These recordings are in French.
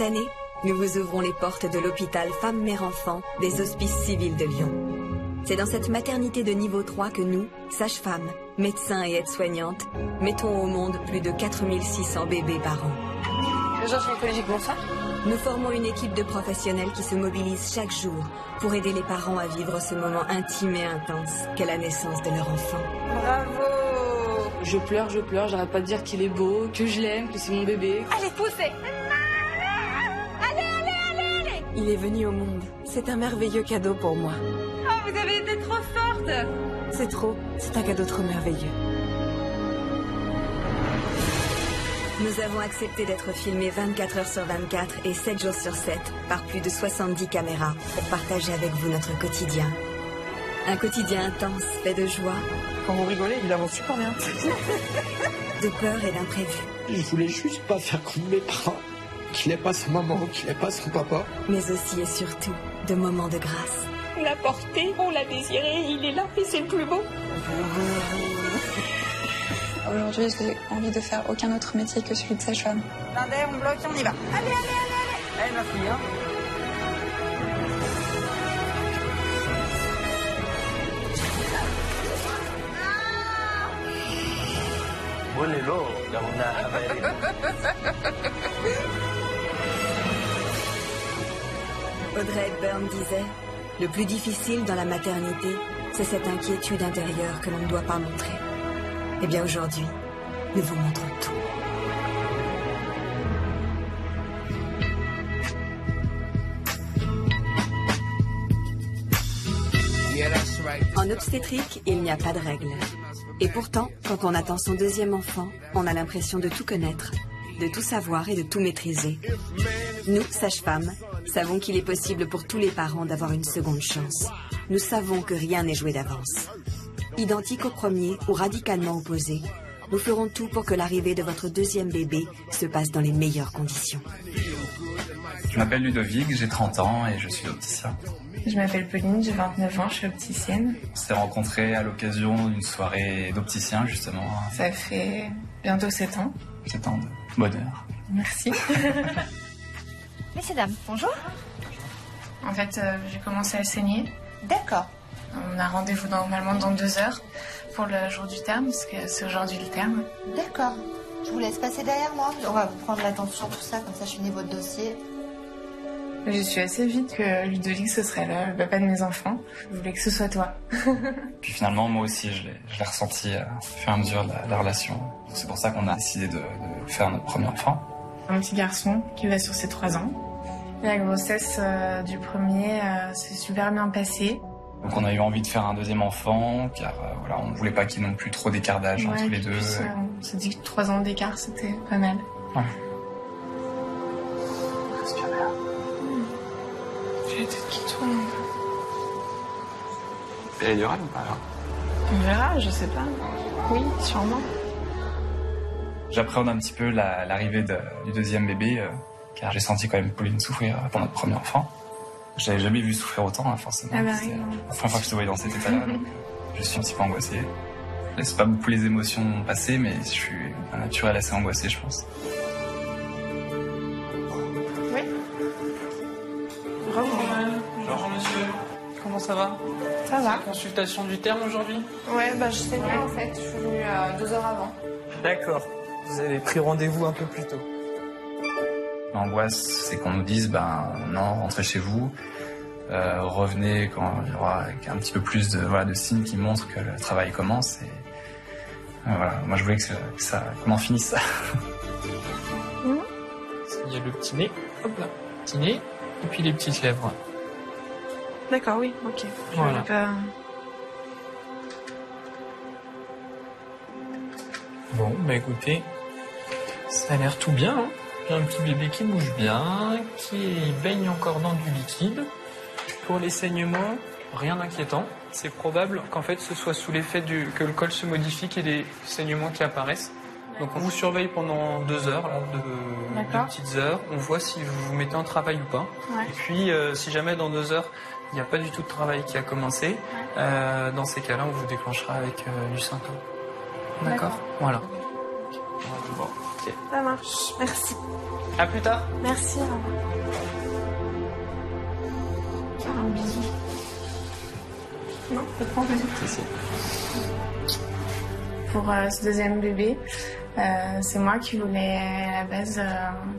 année, nous vous ouvrons les portes de l'hôpital Femmes-Mères-Enfants des Hospices Civils de Lyon. C'est dans cette maternité de niveau 3 que nous, sages-femmes, médecins et aides-soignantes, mettons au monde plus de 4600 bébés par an. Urgence gynécologique, bonsoir. Nous formons une équipe de professionnels qui se mobilisent chaque jour pour aider les parents à vivre ce moment intime et intense qu'est la naissance de leur enfant. Bravo! Je pleure, j'arrête pas de dire qu'il est beau, que je l'aime, que c'est mon bébé. Allez, poussez! Allez! Il est venu au monde. C'est un merveilleux cadeau pour moi. Oh, vous avez été trop forte! C'est trop. C'est un cadeau trop merveilleux. Nous avons accepté d'être filmés 24 heures sur 24 et 7 jours sur 7 par plus de 70 caméras pour partager avec vous notre quotidien. Un quotidien intense, fait de joie. Quand vous rigolez, il avance super bien. De peur et d'imprévus. Je voulais juste pas faire comme mes parents. Qu'il n'ait pas sa maman, qu'il n'ait pas son papa. Mais aussi et surtout, de moments de grâce. On l'a porté, on l'a désiré, il est là et c'est le plus beau. Aujourd'hui, j'ai envie de faire aucun autre métier que celui de sage-femme. L'un d'air, on bloque et on y va. Allez! Allez, ma fille, hein. Volelo, Audrey Hepburn disait, le plus difficile dans la maternité, c'est cette inquiétude intérieure que l'on ne doit pas montrer. Eh bien aujourd'hui, nous vous montrons tout. En obstétrique, il n'y a pas de règles. Et pourtant, quand on attend son deuxième enfant, on a l'impression de tout connaître, de tout savoir et de tout maîtriser. Nous, sages-femmes, savons qu'il est possible pour tous les parents d'avoir une seconde chance. Nous savons que rien n'est joué d'avance. Identiques au premier ou radicalement opposés, nous ferons tout pour que l'arrivée de votre deuxième bébé se passe dans les meilleures conditions. Je m'appelle Ludovic, j'ai 30 ans et je suis opticien. Je m'appelle Pauline, j'ai 29 ans, je suis opticienne. On s'est rencontrés à l'occasion d'une soirée d'opticien, justement. Ça fait bientôt 7 ans. 7 ans de bonheur. Merci. Messieurs, dames, bonjour. En fait, j'ai commencé à saigner. D'accord. On a rendez-vous normalement dans 2 heures pour le jour du terme, parce que c'est aujourd'hui le terme. D'accord. Je vous laisse passer derrière moi. On va vous prendre l'attention, tout ça, comme ça je finis votre dossier. Je suis assez vite que Ludovic, ce serait le papa de mes enfants. Je voulais que ce soit toi. Puis finalement, moi aussi, je l'ai ressenti au fur et à mesure de la relation. C'est pour ça qu'on a décidé de faire notre premier enfant. Un petit garçon qui va sur ses 3 ans. La grossesse du premier s'est super bien passée. Donc on a eu envie de faire un deuxième enfant, car voilà, on ne voulait pas qu'il y ait non plus trop d'écart d'âge entre les deux. On s'est dit que 3 ans d'écart, c'était pas mal. Ouais. Respire bien. J'ai la tête qui tourne. Péridurale ou pas alors? On verra, je sais pas. Oui, sûrement. J'appréhende un petit peu l'arrivée du deuxième bébé, car j'ai senti quand même Pauline souffrir pour notre premier enfant. Je l'avais jamais vu souffrir autant, hein, forcément. Ah bah c'est oui. la première fois que je te voyais dans cet état-là, donc je suis un petit peu angoissé. Je laisse pas beaucoup les émotions passer, mais je suis un naturel assez angoissé, je pense. Oui. Bonjour monsieur. Comment ça va? Ça va. Consultation du terme aujourd'hui? Ouais, bah je sais bien en fait. Je suis venue 2 heures avant. D'accord. Vous avez pris rendez-vous un peu plus tôt. L'angoisse, c'est qu'on nous dise, non, rentrez chez vous, revenez quand il y aura un petit peu plus de signes qui montrent que le travail commence. Et voilà, moi je voulais qu'on en finisse ça. Il y a le petit nez, hop là, petit nez, et puis les petites lèvres. D'accord, oui, ok. Voilà. Bon, bah écoutez, ça a l'air tout bien, hein. J'ai un petit bébé qui bouge bien, qui baigne encore dans du liquide. Pour les saignements, rien d'inquiétant. C'est probable qu'en fait ce soit sous l'effet que le col se modifie qu'il y ait des saignements qui apparaissent. Donc on vous surveille pendant 2 heures, là, de petites heures. On voit si vous vous mettez en travail ou pas. Ouais. Et puis si jamais dans 2 heures, il n'y a pas du tout de travail qui a commencé, dans ces cas-là, on vous déclenchera avec du symptôme. D'accord. Voilà. Bon. Ok. Ça marche. Merci. À plus tard. Merci. Faire un bisou. Non, je prends un bisou. Si, si. Pour ce deuxième bébé, c'est moi qui voulais à la base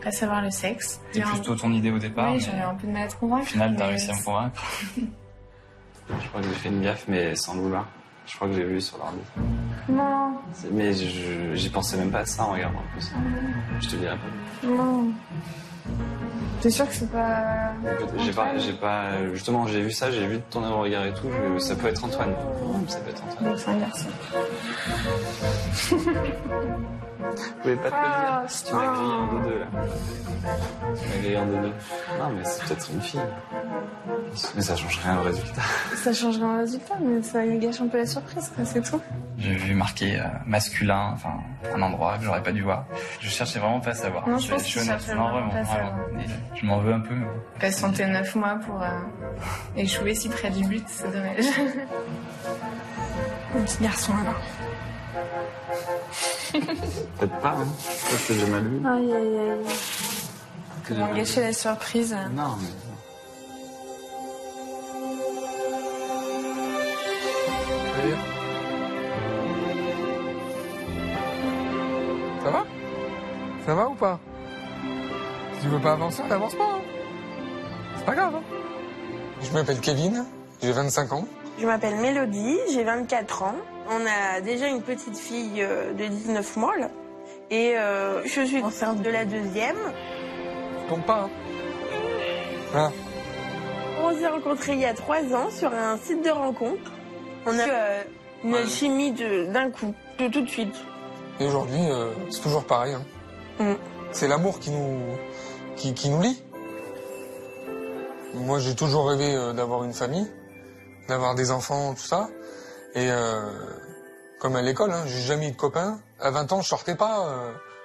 pas savoir le sexe. C'est plutôt ton idée au départ. Oui, j'avais un peu de mal à te convaincre. Au final, t'as réussi à me convaincre. Je crois que j'ai fait une gaffe, mais sans le vouloir. Je crois que j'ai vu sur l'ordi. Non. Mais j'y pensais même pas à ça en regardant en plus. Je te dirais pas. Non. T'es sûr que c'est pas... J'ai pas... Justement, j'ai vu ça, j'ai vu ton regard et tout. Ça peut être Antoine. Ça peut être Antoine. Donc c'est un garçon. Je pouvais pas te le dire. Tu m'as grillé un de deux, là. Tu m'as grillé un de deux. Non, mais c'est peut-être une fille. Mais ça change rien au résultat. Ça change rien au résultat, mais ça gâche un peu la surprise, quoi, c'est tout. J'ai vu marqué masculin, enfin, un endroit que j'aurais pas dû voir. Je cherchais vraiment pas à savoir. Non, je pense que tu cherchais vraiment pas à savoir. Je m'en veux un peu. Patienter 9 mois pour échouer si près du but, c'est dommage. Un petit garçon, alors. Peut-être pas, hein. Ça, c'est déjà mal vu. Aïe, aïe, aïe. Comment gâcher la surprise? Non, mais... Ça va? Ça va ou pas? Si tu veux pas avancer, on n'avance pas. Hein. C'est pas grave. Hein. Je m'appelle Kevin, j'ai 25 ans. Je m'appelle Mélodie, j'ai 24 ans. On a déjà une petite fille de 19 mois, là. Et je suis enceinte de la deuxième. Je tombe pas, hein. Voilà. On s'est rencontrés il y a 3 ans sur un site de rencontre. On a une alchimie d'un coup, de tout de suite. Et aujourd'hui, c'est toujours pareil. Hein. C'est l'amour qui nous lie. Moi, j'ai toujours rêvé d'avoir une famille, d'avoir des enfants, tout ça. Et comme à l'école, hein, j'ai jamais eu de copain. À 20 ans, je sortais pas.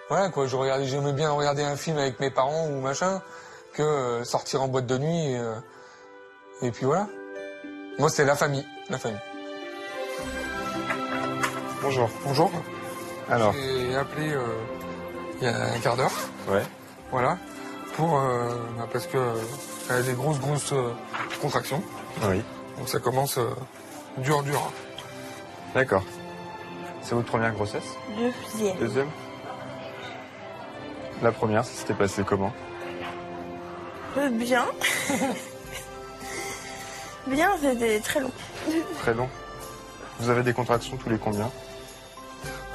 Voilà quoi, j'aimais bien regarder un film avec mes parents ou machin, que sortir en boîte de nuit. Et puis voilà. Moi, c'est la famille. Bonjour. Bonjour. Alors. J'ai appelé il y a un quart d'heure. Ouais. Voilà. Pour parce que elle a des grosses contractions. Oui. Donc ça commence dur. D'accord. C'est votre première grossesse? Deuxième. La première, ça s'était passé comment? Bien. Bien, c'était très long. Très long. Vous avez des contractions tous les combien?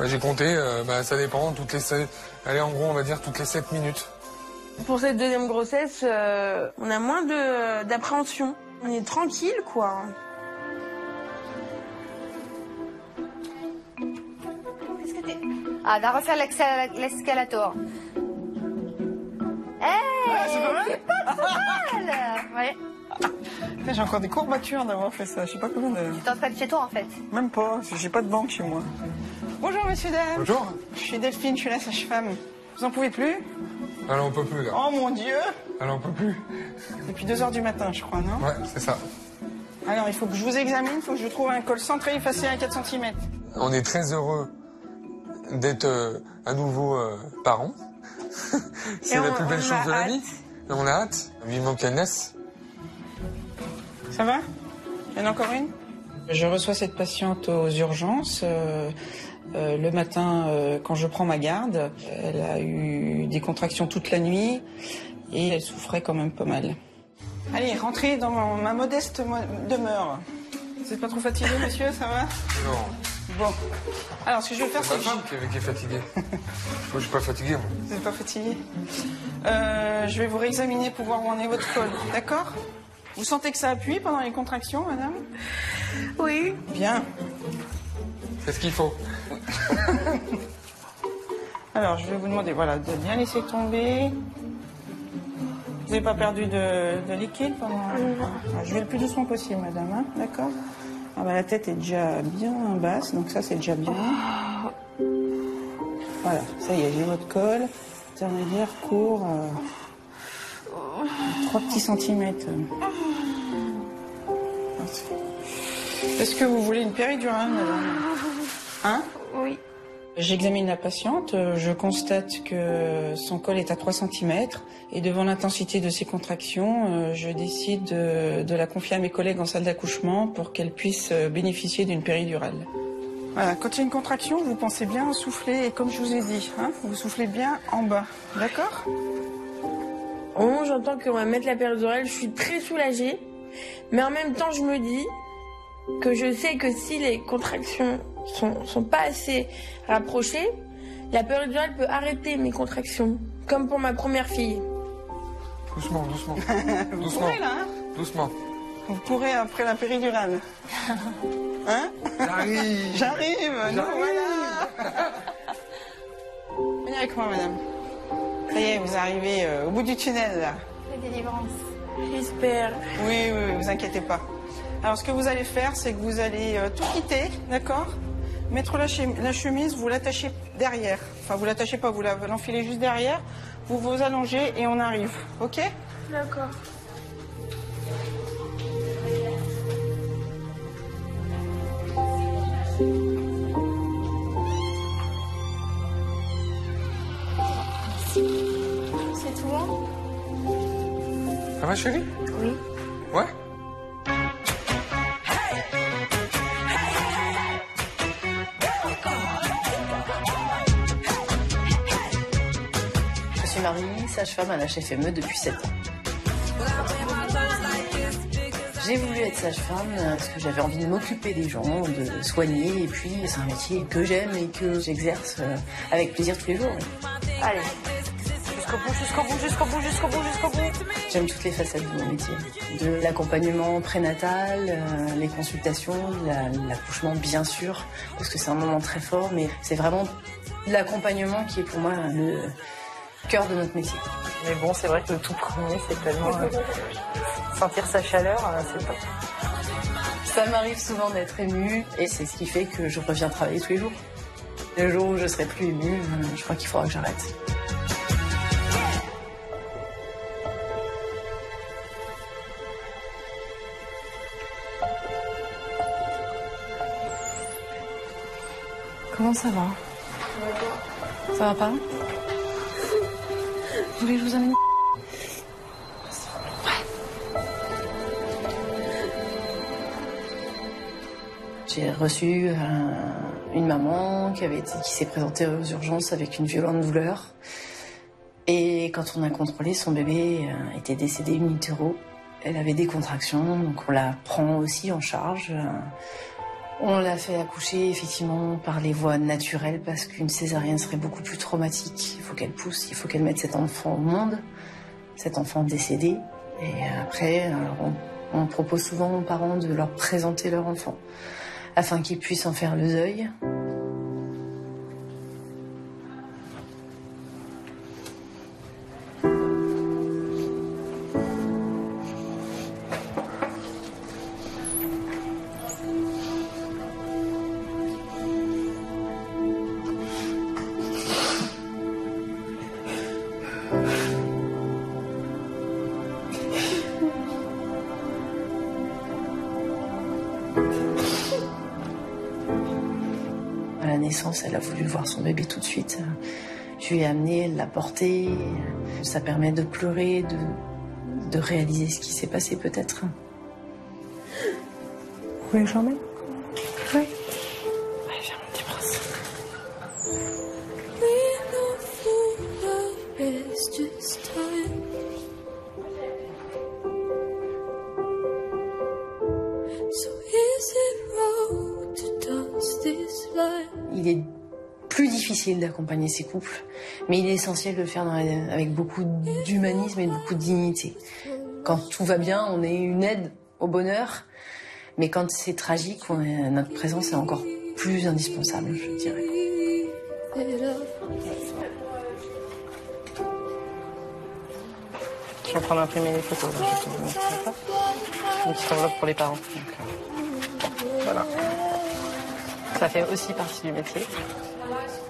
J'ai compté, ça dépend, allez, en gros, on va dire toutes les 7 minutes. Pour cette deuxième grossesse, on a moins d'appréhension. On est tranquille, quoi. Qu'est-ce que t'es... Ah, on va refaire l'escalator. C'est pas mal. Ouais. J'ai encore des courbatures d'avoir fait ça. Je sais pas combien de... Tu t'entraînes chez toi, en fait? Même pas. J'ai pas de banque chez moi. Bonjour, monsieur, dame. Bonjour. Je suis Delphine, je suis la sage-femme. Vous en pouvez plus? Alors on peut plus, là. Oh, mon Dieu. Alors on peut plus. Depuis 2h du matin, je crois, non? Ouais, c'est ça. Alors, il faut que je vous examine, il faut que je trouve un col centré effacé à 4 cm. On est très heureux d'être à nouveau parents. C'est la plus belle chose de la vie. Et on a hâte. Vivement qu'elle naisse. Ça va? Il y en a encore une? Je reçois cette patiente aux urgences. Le matin, quand je prends ma garde, elle a eu des contractions toute la nuit et elle souffrait quand même pas mal. Allez, rentrez dans ma modeste demeure. Vous n'êtes pas trop fatigué, monsieur, ça va? Non. Bon. Alors, ce que je vais faire, c'est... ma femme qui est fatiguée. Moi, je suis pas fatigué, moi. Vous n'êtes pas fatigué? Je vais vous réexaminer pour voir où en est votre col, d'accord? Vous sentez que ça appuie pendant les contractions, madame? Oui. Bien. C'est ce qu'il faut. Alors, je vais vous demander, voilà, de bien laisser tomber. Vous n'avez pas perdu de liquide pendant... Je vais le plus doucement possible, madame, hein, d'accord? Ah bah, la tête est déjà bien basse, donc ça, c'est déjà bien. Voilà, ça y est, j'ai votre col. Intermédiaire, court, 3 petits centimètres. Est-ce que vous voulez une péridurale, madame? Hein? Oui. J'examine la patiente, je constate que son col est à 3 cm et devant l'intensité de ses contractions, je décide de la confier à mes collègues en salle d'accouchement pour qu'elle puisse bénéficier d'une péridurale. Voilà, quand il y a une contraction, vous pensez bien à souffler et comme je vous ai dit, hein, vous soufflez bien en bas, d'accord? Au moment où j'entends qu'on va mettre la péridurale, je suis très soulagée, mais en même temps je me dis que je sais que si les contractions sont pas assez rapprochées, la péridurale peut arrêter mes contractions, comme pour ma première fille. Doucement, doucement. Vous Doucement. pourrez là, hein? Doucement. Vous pourrez après la péridurale. Hein? J'arrive. J'arrive. Non, voilà. Venez avec moi, madame. Ça y est, vous arrivez au bout du tunnel, là. La délivrance. J'espère. Oui, vous inquiétez pas. Alors, ce que vous allez faire, c'est que vous allez tout quitter, d'accord? Mettre la chemise, vous l'attachez derrière. Enfin, vous l'attachez pas, vous l'enfilez juste derrière. Vous vous allongez et on arrive, ok? D'accord. C'est tout bon? Ça va, chérie? Oui. Ouais? Je suis Marie, sage-femme à la HFME depuis 7 ans. J'ai voulu être sage-femme parce que j'avais envie de m'occuper des gens, de soigner, et puis c'est un métier que j'aime et que j'exerce avec plaisir tous les jours. Allez. Jusqu'au bout, jusqu'au bout, jusqu'au bout, jusqu'au bout, jusqu'au bout. J'aime toutes les facettes de mon métier. De l'accompagnement prénatal, les consultations, l'accouchement bien sûr, parce que c'est un moment très fort, mais c'est vraiment l'accompagnement qui est pour moi le cœur de notre métier. Mais bon, c'est vrai que le tout premier, c'est tellement... sentir sa chaleur, c'est top. Ça m'arrive souvent d'être émue, et c'est ce qui fait que je reviens travailler tous les jours. Le jour où je serai plus émue, je crois qu'il faudra que j'arrête. Comment ça va? Ça va pas? Vous voulez que je vous amène? J'ai reçu une maman qui s'est présentée aux urgences avec une violente douleur. Et quand on a contrôlé, son bébé était décédé in utero. Elle avait des contractions, donc on la prend aussi en charge. On l'a fait accoucher effectivement par les voies naturelles parce qu'une césarienne serait beaucoup plus traumatique. Il faut qu'elle pousse, il faut qu'elle mette cet enfant au monde, cet enfant décédé. Et après, on propose souvent aux parents de leur présenter leur enfant afin qu'ils puissent en faire le deuil. À la naissance, elle a voulu voir son bébé tout de suite. Je lui ai amené, elle l'a porté. Ça permet de pleurer, de réaliser ce qui s'est passé peut-être. Vous voulez que j'emmène? Oui. Allez, viens mon petit prince. Il est plus difficile d'accompagner ces couples, mais il est essentiel de le faire avec beaucoup d'humanisme et beaucoup de dignité. Quand tout va bien, on est une aide au bonheur, mais quand c'est tragique, notre présence est encore plus indispensable, je dirais. Je suis en train d'imprimer les photos. Là, une petite enveloppe pour les parents. Donc, voilà. Ça fait aussi partie du métier.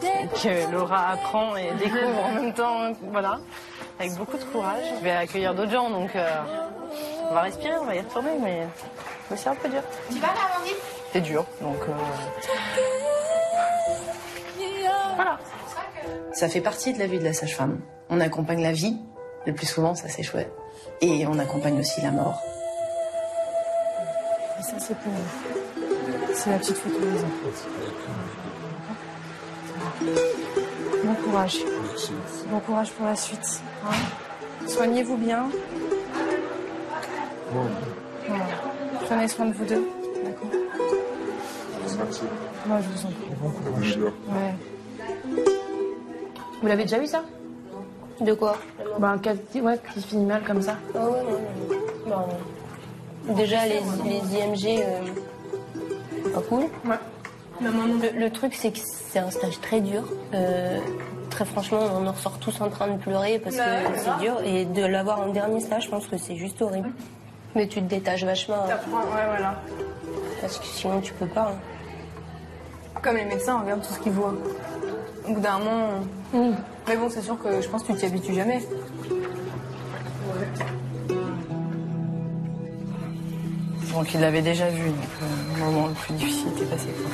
Que Laura apprend et découvre en même temps, voilà, avec beaucoup de courage. Je vais accueillir d'autres gens, donc on va respirer, on va y retourner, mais c'est un peu dur. Tu vas là, Amandine? C'est dur, donc... Voilà. Ça fait partie de la vie de la sage-femme. On accompagne la vie, le plus souvent, ça c'est chouette. Et on accompagne aussi la mort. Et ça c'est pour vous. C'est la petite photo des enfants. Bon courage. Bon courage pour la suite. Hein, soignez-vous bien. Voilà. Prenez soin de vous deux. D'accord. Moi, je vous en prie. Bon courage. Ouais. Vous l'avez déjà vu, ça? De quoi? Bah, un cas qui finit mal comme ça. Ah ouais, non. Bon, déjà, les IMG, pas cool. Ouais. Le truc, c'est que c'est un stage très dur. Très franchement, on en ressort tous en train de pleurer parce que c'est dur. Et de l'avoir en dernier stage, je pense que c'est juste horrible. Mais tu te détaches vachement. T'apprends, ouais, voilà. Parce que sinon, tu peux pas. Hein. Comme les médecins, on regarde tout ce qu'ils voient. Au bout d'un moment... Mais bon, c'est sûr que je pense que tu t'y habitues jamais. Donc, ils l'avaient déjà vu, donc le moment le plus difficile était passé. Quoi.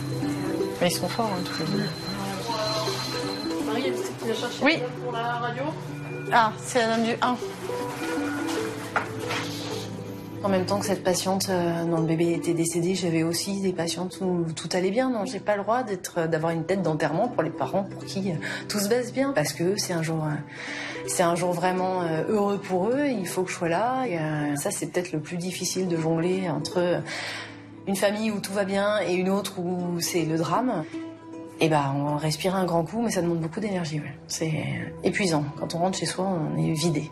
Mais ils sont forts, hein, tous les deux. Marie, elle dit qu'il a cherché Oui. Pour la radio. Ah, c'est la dame du 1. En même temps que cette patiente dont le bébé était décédé, j'avais aussi des patientes où tout allait bien. Non, j'ai pas le droit d'avoir une tête d'enterrement pour les parents pour qui tout se passe bien. Parce que c'est un jour vraiment heureux pour eux. Et il faut que je sois là. Et, ça, c'est peut-être le plus difficile de jongler entre une famille où tout va bien et une autre où c'est le drame. Et bah, on respire un grand coup, mais ça demande beaucoup d'énergie. Ouais. C'est épuisant. Quand on rentre chez soi, on est vidé.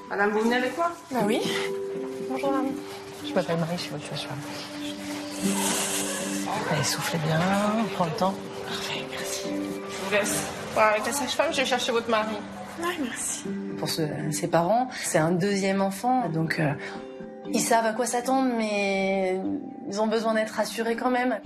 Madame, vous venez avec moi? Bah oui. Bonjour, madame. Je m'appelle Marie, je suis votre sage-femme. Allez, soufflez bien, on prend le temps. Parfait, merci. Je vous laisse voir avec la sage-femme, je vais chercher votre mari. Ouais, merci. Pour ses parents, c'est un deuxième enfant, donc ils savent à quoi s'attendre, mais ils ont besoin d'être rassurés quand même.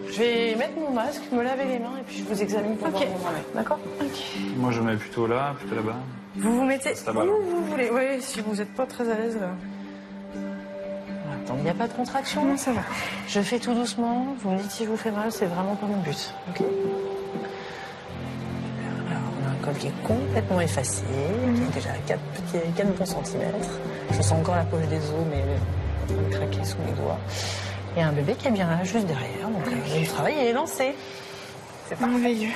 Je vais mettre mon masque, me laver les mains et puis je vous examine pour voir où on en est. D'accord? Ok. Moi, je mets plutôt là, plutôt là-bas. Vous vous mettez Ça va, où là. vous voulez. Oui, si vous n'êtes pas très à l'aise là. Attends, il n'y a pas de contraction? Non, ça va. Je fais tout doucement. Vous me dites si je vous fais mal, c'est vraiment pas mon but. Ok. Alors, on a un col qui est complètement effacé, qui est déjà à 4 bons centimètres. Je sens encore la poche des os, mais elle est en train de craquer sous mes doigts. Il y a un bébé qui est bien là, juste derrière. Donc, le travail est lancé. C'est merveilleux.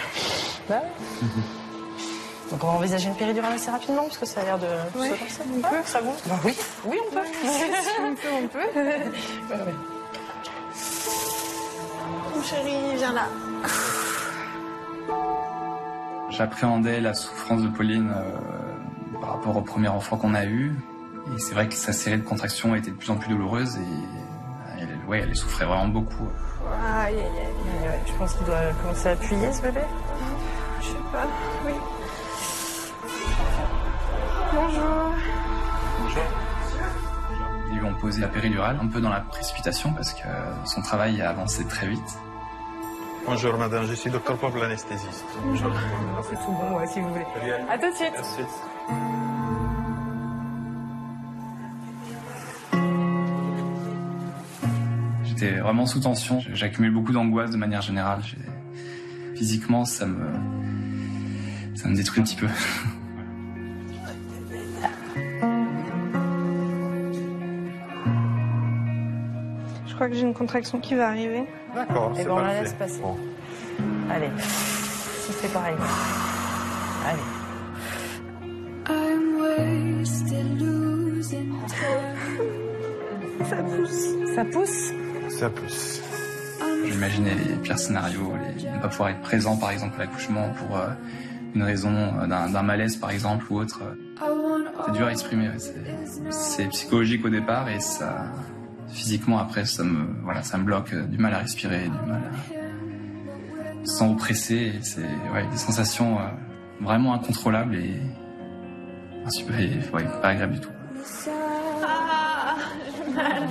Bah ouais. Donc on va envisager une péridurale assez rapidement parce que ça a l'air de se lancer. On peut, ça vous? Bah oui. Oui, on peut. Si on peut. Ouais. Mon chéri, viens là. J'appréhendais la souffrance de Pauline par rapport au premier enfant qu'on a eu. Et c'est vrai que sa série de contractions était de plus en plus douloureuse et elle souffrait vraiment beaucoup. Aïe, aïe, aïe. Ouais, je pense qu'il doit commencer à appuyer ce bébé. Je sais pas, oui. Bonjour. Bonjour. Ils lui ont posé la péridurale un peu dans la précipitation parce que son travail a avancé très vite. Bonjour madame, je suis Dr Pop, l'anesthésiste. Bonjour. C'est tout bon, ouais, si vous voulez. À tout de suite. À tout de suite. J'étais vraiment sous tension, j'accumule beaucoup d'angoisse de manière générale. Physiquement, ça me détruit un petit peu. Je crois que j'ai une contraction qui va arriver. D'accord, Et ben on la laisse passer. Bon. Allez, si c'est pareil. Allez. Ça pousse. Ça pousse? Ça pousse. J'imaginais les pires scénarios, ne pas pouvoir être présent par exemple à l'accouchement pour une raison d'un malaise par exemple ou autre. C'est dur à exprimer, c'est psychologique au départ et ça, physiquement après ça me bloque, du mal à respirer, du mal à me sens oppressé, c'est des sensations vraiment incontrôlables et pas agréables du tout. Ah, j'ai mal.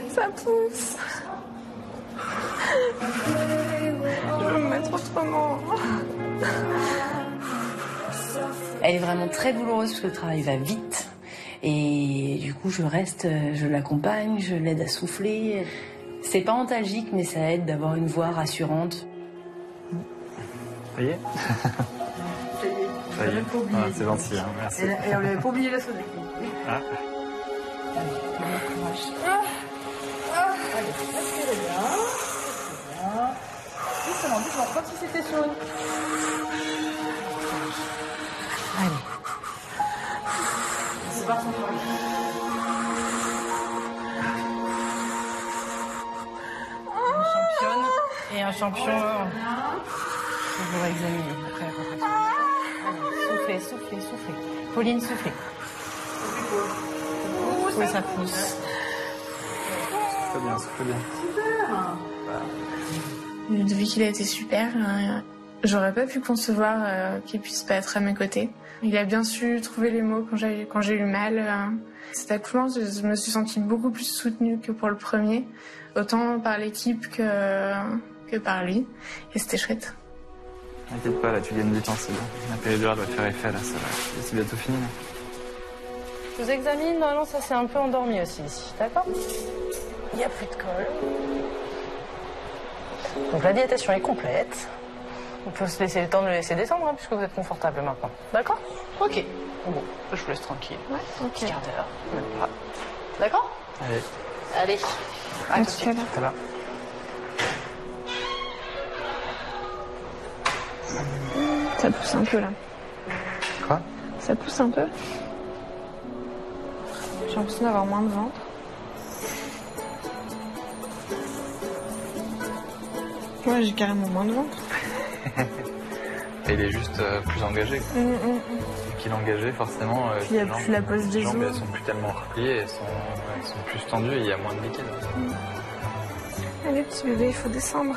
Ça pousse. Je veux me mettre autrement. Elle est vraiment très douloureuse parce que le travail va vite. Et du coup, je reste, je l'accompagne, je l'aide à souffler. C'est pas antalgique, mais ça aide d'avoir une voix rassurante. Ça y est. Ça y est. Ah, c'est gentil, hein, merci. Et on n'avait pas oublié la sonnerie. Ah. Allez, respirez bien. Doucement, doucement, comme si c'était chaud. Allez. C'est parti. Une championne et un champion que je vais examiner après la contraction. Soufflez. Pauline, soufflez. Oui, ça pousse. Souffle bien. Ludovic, il a été super. J'aurais pas pu concevoir qu'il puisse pas être à mes côtés. Il a bien su trouver les mots quand j'ai eu mal. Cet accouchement, je me suis sentie beaucoup plus soutenue que pour le premier, autant par l'équipe que par lui. Et c'était chouette. T'inquiète pas, là, tu gagnes du temps, c'est bon. La péridurale doit faire effet, là, ça va. C'est bientôt fini, là. Je vous examine, normalement, ça s'est un peu endormi aussi ici, d'accord? Il n'y a plus de colle. Donc la dilatation est complète. On peut se laisser le temps de le laisser descendre, hein, puisque vous êtes confortable maintenant. D'accord? Ok. Bon, je vous laisse tranquille. Ouais, ok. Petit quart d'heure, même pas. D'accord? Allez. À tout de suite. Tout à l'heure. Ça pousse un peu là. Quoi? Ça pousse un peu. J'ai l'impression d'avoir moins de ventre. Ouais, j'ai carrément moins de ventre. Et il est juste plus engagé. Vu qu'il est engagé, forcément, il n'y a plus la poche des les jambes os. elles sont plus tellement repliées, elles sont plus tendues et il y a moins de liquide. Allez, petit bébé, il faut descendre.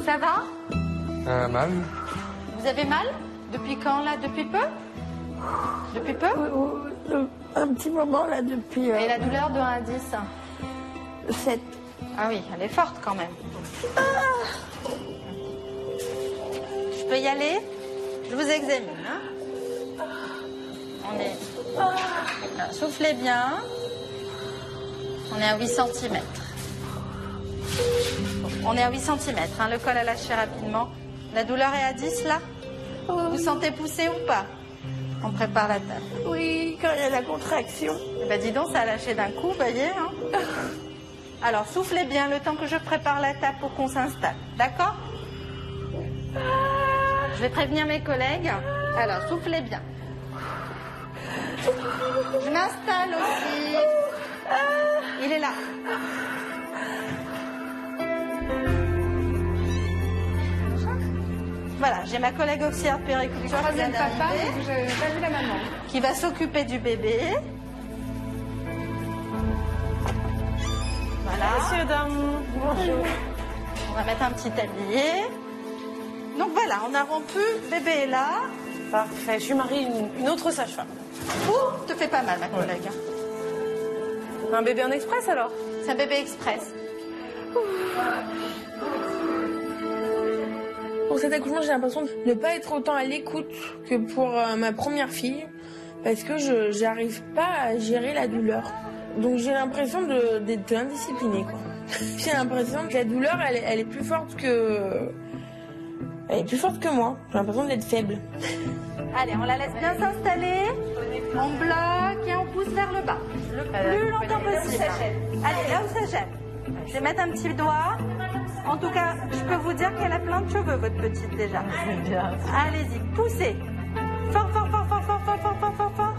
Ça va? Mal. Vous avez mal? Depuis quand là? Depuis peu? Depuis peu? Un petit moment là depuis... Et la douleur de 1 à 10? 7. Ah oui, elle est forte quand même. Je peux y aller? Je vous examine. Hein? On est... Alors, soufflez bien. On est à 8 cm. On est à 8 cm. Hein, le col a lâché rapidement. La douleur est à 10 là? Vous sentez pousser ou pas? On prépare la table. Oui, quand il y a la contraction. Eh ben, dis donc, ça a lâché d'un coup, voyez. Hein. Alors, soufflez bien le temps que je prépare la table pour qu'on s'installe. D'accord? Je vais prévenir mes collègues. Alors, soufflez bien. Je m'installe aussi. Il est là. Voilà, j'ai ma collègue auxiliaire de puériculture qui va s'occuper du bébé. Voilà. Monsieur, dame. Bonjour. On va mettre un petit tablier. Donc voilà, on a rompu, le bébé est là. Parfait, je suis Marie, une autre sage-femme. Ouh, te fait pas mal, ma collègue. Un bébé en express alors? C'est un bébé express. Pour cet accouchement, j'ai l'impression de ne pas être autant à l'écoute que pour ma première fille, parce que je n'arrive pas à gérer la douleur. Donc j'ai l'impression d'être indisciplinée, quoi. J'ai l'impression que la douleur, elle est plus forte que... Elle est plus forte que moi. J'ai l'impression d'être faible. Allez, on la laisse bien s'installer. On bloque et on pousse vers le bas. Le plus longtemps possible. Allez, là où ça gêne. Je vais mettre un petit doigt. En tout cas, je peux vous dire qu'elle a plein de cheveux, votre petite, déjà. Allez-y, poussez. Fort, fort, fort, fort, fort, fort, fort, fort, fort, fort.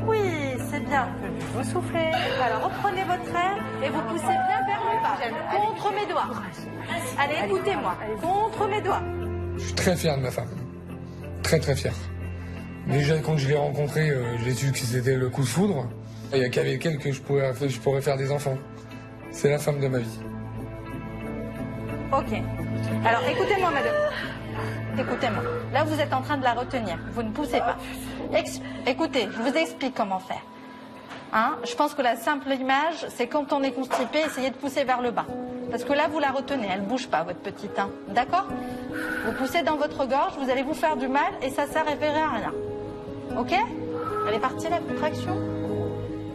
Oui, c'est bien. Vous soufflez. Alors, reprenez votre air et vous poussez bien vers le bas. Contre mes doigts. Allez, écoutez-moi. Contre mes doigts. Je suis très fier de ma femme. Très, très fier. Déjà, quand je l'ai rencontrée, j'ai su que c'était le coup de foudre. Il n'y a qu'avec elle que je pourrais faire des enfants. C'est la femme de ma vie. Ok. Alors, écoutez-moi, madame. Écoutez-moi. Là, vous êtes en train de la retenir. Vous ne poussez pas. Écoutez, je vous explique comment faire. Hein, je pense que la simple image, c'est quand on est constipé, essayez de pousser vers le bas. Parce que là, vous la retenez, elle ne bouge pas, votre petite. Hein. D'accord? Vous poussez dans votre gorge, vous allez vous faire du mal et ça ne servirait à rien. Ok? Elle est partie, la contraction?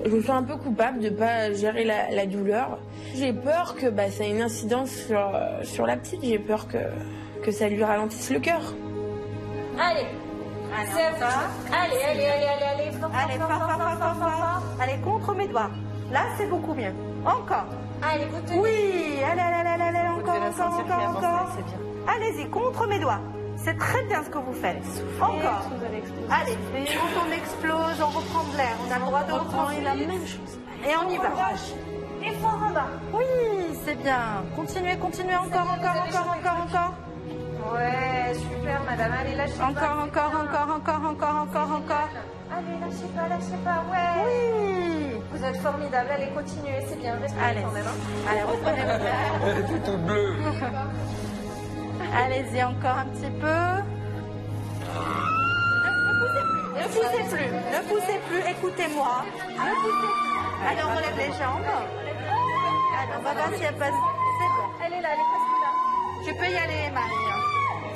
Je me sens un peu coupable de ne pas gérer la douleur. J'ai peur que ça ait une incidence sur la petite. J'ai peur que ça lui ralentisse le cœur. Allez, allez, fort. Allez, contre mes doigts. Là, c'est beaucoup mieux. Encore. Allez, vous tenez. Oui, allez, encore. Allez-y, contre mes doigts. C'est très bien ce que vous faites. Encore. Allez, quand on explose, on reprend de l'air. On a le droit de reprendre la même chose. Et on y va. Et fort en bas. Oui, c'est bien. Continuez, encore. Ouais, super, madame. Allez, lâchez pas. Encore. Allez, lâchez pas, ouais. Oui. Vous êtes formidable. Allez, continuez, c'est bien. Respirez quand même. Hein. Allez, reprenez votre verre. Elle est toute bleue. Allez-y, encore un petit peu. Ne poussez plus, écoutez-moi. Ne poussez plus. Allez, on relève les jambes. Allez, on va voir si elle passe. C'est bon. Elle est là, elle est presque là. Tu peux y aller, Marie.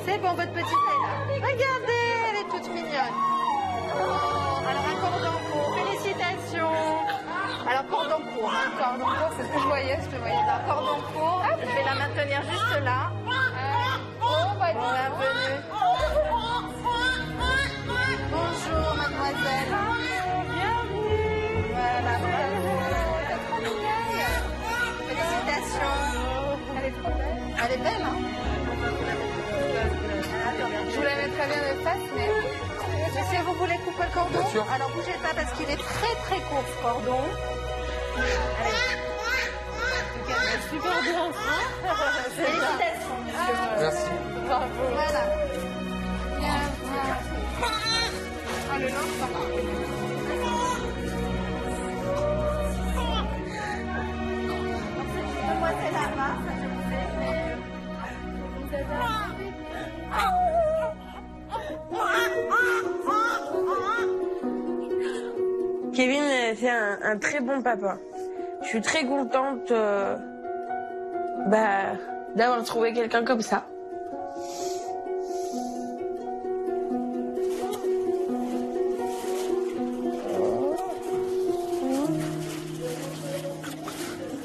C'est bon, votre petite est là. Regardez, elle est toute mignonne. Alors, un cordon court. Félicitations. Alors, cordon court, c'est ce que je voyais. Un cordon court. Je vais la maintenir juste là. Bienvenue. Bonjour, mademoiselle. Bienvenue. Voilà, bravo. Félicitations. Elle est trop belle. Elle est belle, hein? Je vous la mettrai bien de face, mais... Monsieur, vous voulez couper le cordon? Alors, bougez pas parce qu'il est très très court, ce cordon. Allez. Super bien. Félicitations, monsieur. Merci. Bravo. Voilà. Ah, le linge, ça va. Moi, c'est la main, ça je sais. Kevin, c'est un très bon papa. Je suis très contente d'avoir trouvé quelqu'un comme ça.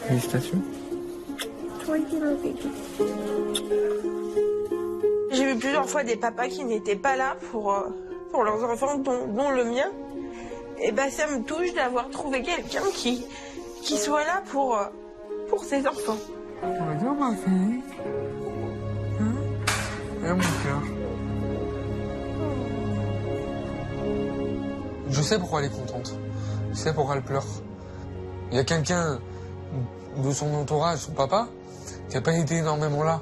Félicitations. J'ai vu plusieurs fois des papas qui n'étaient pas là pour leurs enfants, dont le mien. Et ça me touche d'avoir trouvé quelqu'un qui soit là pour ses enfants. Bonjour ma fille. Et mon cœur. Je sais pourquoi elle est contente. Je sais pourquoi elle pleure. Il y a quelqu'un de son entourage, son papa, qui n'a pas été énormément là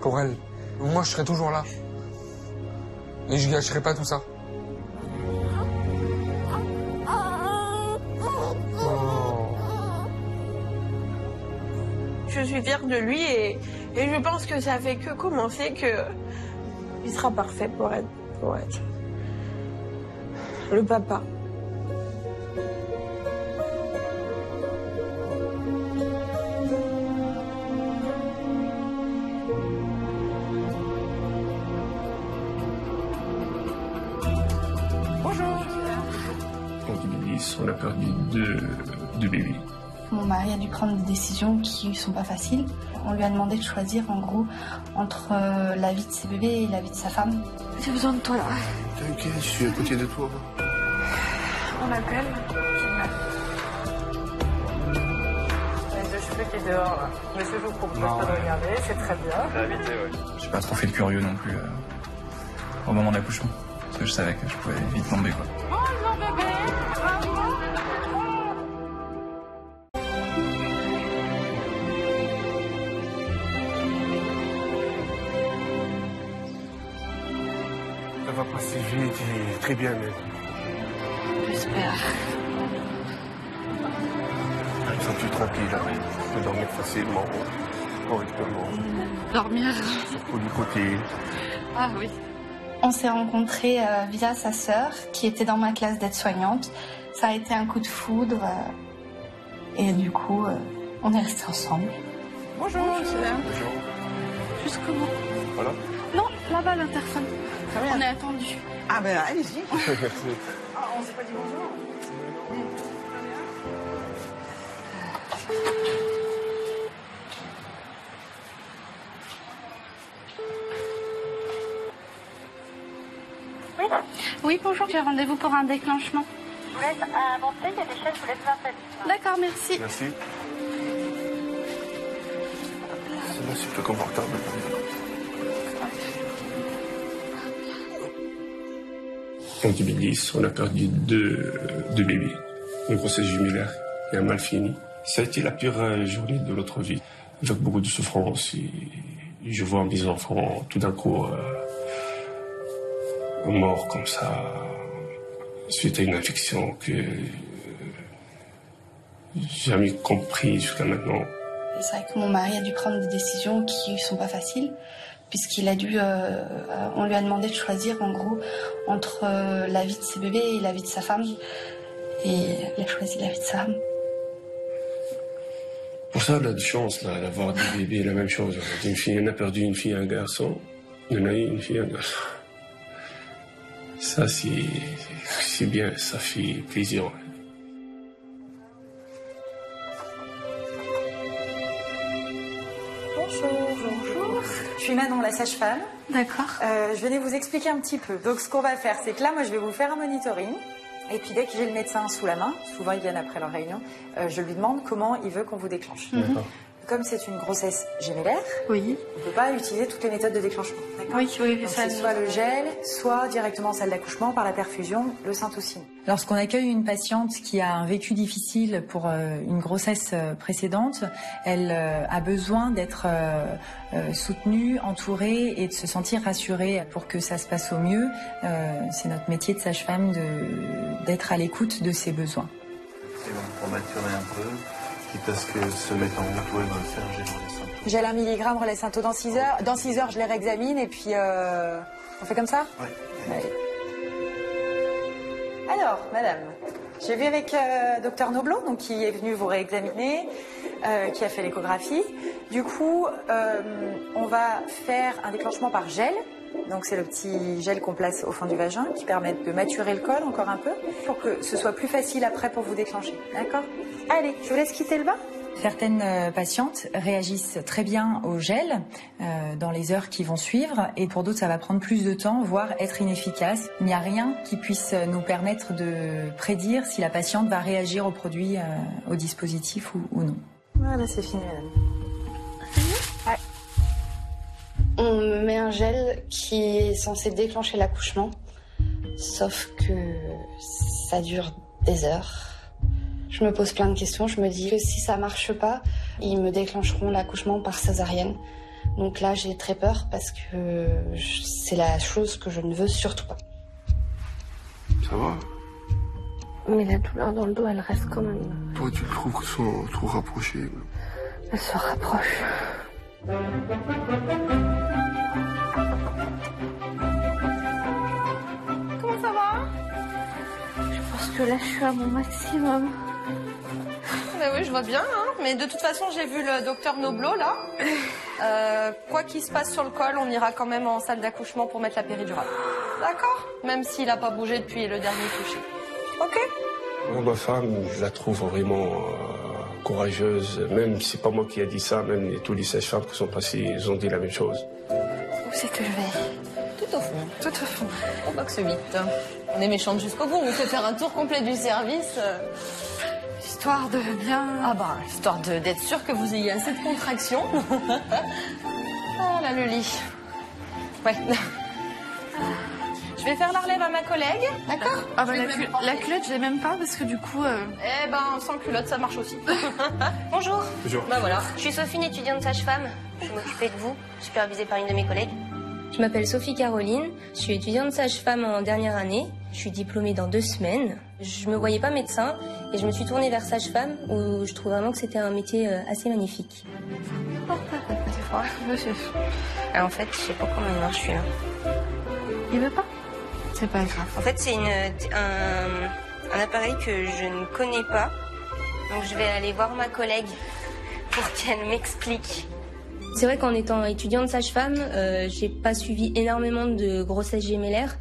pour elle. Moi, je serai toujours là. Et je gâcherai pas tout ça. Je suis fière de lui et je pense que ça fait que commencer, que il sera parfait pour être le papa. Bonjour. On a perdu deux bébés. Mon mari a dû prendre des décisions qui ne sont pas faciles. On lui a demandé de choisir en gros entre la vie de ses bébés et la vie de sa femme. J'ai besoin de toi là. T'inquiète, je suis à côté de toi. On appelle. Les deux cheveux qui est dehors là. Monsieur, je vous propose pas de regarder, c'est très bien. J'ai pas trop fait le curieux non plus au moment d'accouchement. Parce que je savais que je pouvais vite tomber quoi. Bonjour bébé. Bravo. Ça va passer vite et très bien même. J'espère. Sens-tu tranquille là? Tu peux dormir facilement, correctement. Dormir. Surtout du côté. Ah oui. On s'est rencontrés via sa sœur qui était dans ma classe d'aide-soignante. Ça a été un coup de foudre. Et du coup, on est restés ensemble. Bonjour, Bonjour. Jusqu'au bout. Voilà. Non, là-bas, l'interphone. On est attendu. Ah ben allez-y. Merci. On s'est pas dit bonjour. Oui, bonjour, j'ai rendez-vous pour un déclenchement. Je vous laisse avancer, il y a des chaises, je vous laisse vous installer. D'accord, merci. Merci. Celle-là, c'est plus confortable. En 2010, on a perdu deux bébés, une grossesse jumellaire et un mal fini. Ça a été la pire journée de notre vie, avec beaucoup de souffrance. Et je vois mes enfants tout d'un coup morts comme ça, suite à une infection que j'ai jamais compris jusqu'à maintenant. C'est vrai que mon mari a dû prendre des décisions qui sont pas faciles, puisqu'il a dû, on lui a demandé de choisir en gros entre la vie de ses bébés et la vie de sa femme, et il a choisi la vie de sa femme. Pour ça, on a de chance là, d'avoir des bébés, la même chose. Une fille, on a perdu une fille et un garçon, on a eu une fille et un garçon. Ça, c'est bien, ça fait plaisir. Bonjour. Je suis Manon, la sage-femme. D'accord. Je venais vous expliquer un petit peu. Donc, ce qu'on va faire, c'est que là, moi, je vais vous faire un monitoring. Et puis, dès que j'ai le médecin sous la main, souvent ils viennent après leur réunion, je lui demande comment il veut qu'on vous déclenche. D'accord. Comme c'est une grossesse gémellaire, oui, on ne peut pas utiliser toutes les méthodes de déclenchement. Oui, oui, donc ça. C'est soit le gel, soit directement en salle d'accouchement par la perfusion, le Syntocine. Lorsqu'on accueille une patiente qui a un vécu difficile pour une grossesse précédente, elle a besoin d'être soutenue, entourée et de se sentir rassurée pour que ça se passe au mieux. C'est notre métier de sage-femme d'être à l'écoute de ses besoins. Et donc, pour maturer un peu, quitte à ce que se mettre en route, ouais, on va faire Gel 1 mg, relais Synto dans 6 heures. Dans 6 heures, je les réexamine et puis on fait comme ça? Oui. Ouais. Alors, madame, j'ai vu avec docteur Noblot, donc qui est venu vous réexaminer, qui a fait l'échographie. Du coup, on va faire un déclenchement par gel. Donc c'est le petit gel qu'on place au fond du vagin qui permet de maturer le col encore un peu pour que ce soit plus facile après pour vous déclencher. D'accord? Allez, je vous laisse quitter le bain. Certaines patientes réagissent très bien au gel dans les heures qui vont suivre et pour d'autres ça va prendre plus de temps, voire être inefficace. Il n'y a rien qui puisse nous permettre de prédire si la patiente va réagir au produit, au dispositif ou non. Voilà, c'est fini, madame. Ouais. On me met un gel qui est censé déclencher l'accouchement, sauf que ça dure des heures. Je me pose plein de questions, je me dis que si ça marche pas, ils me déclencheront l'accouchement par césarienne. Donc là, j'ai très peur parce que c'est la chose que je ne veux surtout pas. Ça va? Mais la douleur dans le dos, elle reste quand même. Toi, tu trouves qu'ils sont trop rapprochés? Elle se rapproche. Comment ça va? Je pense que là, je suis à mon maximum. Ben oui, je vois bien, hein. Mais de toute façon, j'ai vu le docteur Noblot, là. Quoi qu'il se passe sur le col, on ira quand même en salle d'accouchement pour mettre la péridurale. D'accord? Même s'il n'a pas bougé depuis le dernier toucher. Ok? Ma femme, je la trouve vraiment courageuse. Même si c'est pas moi qui a dit ça, même tous les sages-femmes qui sont passées, ils ont dit la même chose. Où c'est que je vais? Tout au fond, tout au fond. On boxe vite. On est méchante jusqu'au bout. On fait faire un tour complet du service. Histoire de bien... Ah bah, histoire d'être sûr que vous ayez assez de contraction. Ah là, le lit. Ouais. Je vais faire la relève à ma collègue. D'accord? Ah bah la culotte, je l'ai même pas parce que du coup... Eh ben, sans culotte, ça marche aussi. Bonjour. Bonjour. Bah voilà. Je suis Sophie, une étudiante sage-femme. Je vais m'occuper de vous, supervisée par une de mes collègues. Je m'appelle Sophie Caroline. Je suis étudiante sage-femme en dernière année. Je suis diplômée dans 2 semaines. Je me voyais pas médecin et je me suis tournée vers sage-femme où je trouve vraiment que c'était un métier assez magnifique. C'est froid, Alors, en fait, je sais pas comment il marche celui-là. Il veut pas? C'est pas grave. En fait, c'est un appareil que je ne connais pas. Donc je vais aller voir ma collègue pour qu'elle m'explique. C'est vrai qu'en étant étudiante sage-femme, j'ai pas suivi énormément de grossesse gémellaire.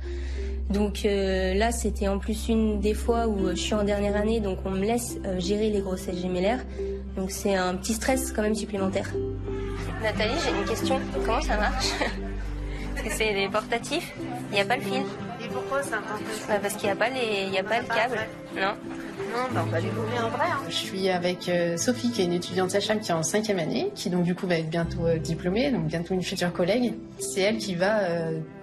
Donc là, c'était en plus une des fois où je suis en dernière année, donc on me laisse gérer les grossesses gémellaires. Donc c'est un petit stress quand même supplémentaire. Nathalie, j'ai une question. Comment ça marche? Parce que c'est des portatifs, il n'y a pas le fil. Et pourquoi c'est un portatif? Parce qu'il n'y a pas le câble. Non. Non, on va découvrir en vrai. Je suis avec Sophie, qui est une étudiante sage-femme qui est en 5e année, qui donc du coup va être bientôt diplômée, donc bientôt une future collègue. C'est elle qui va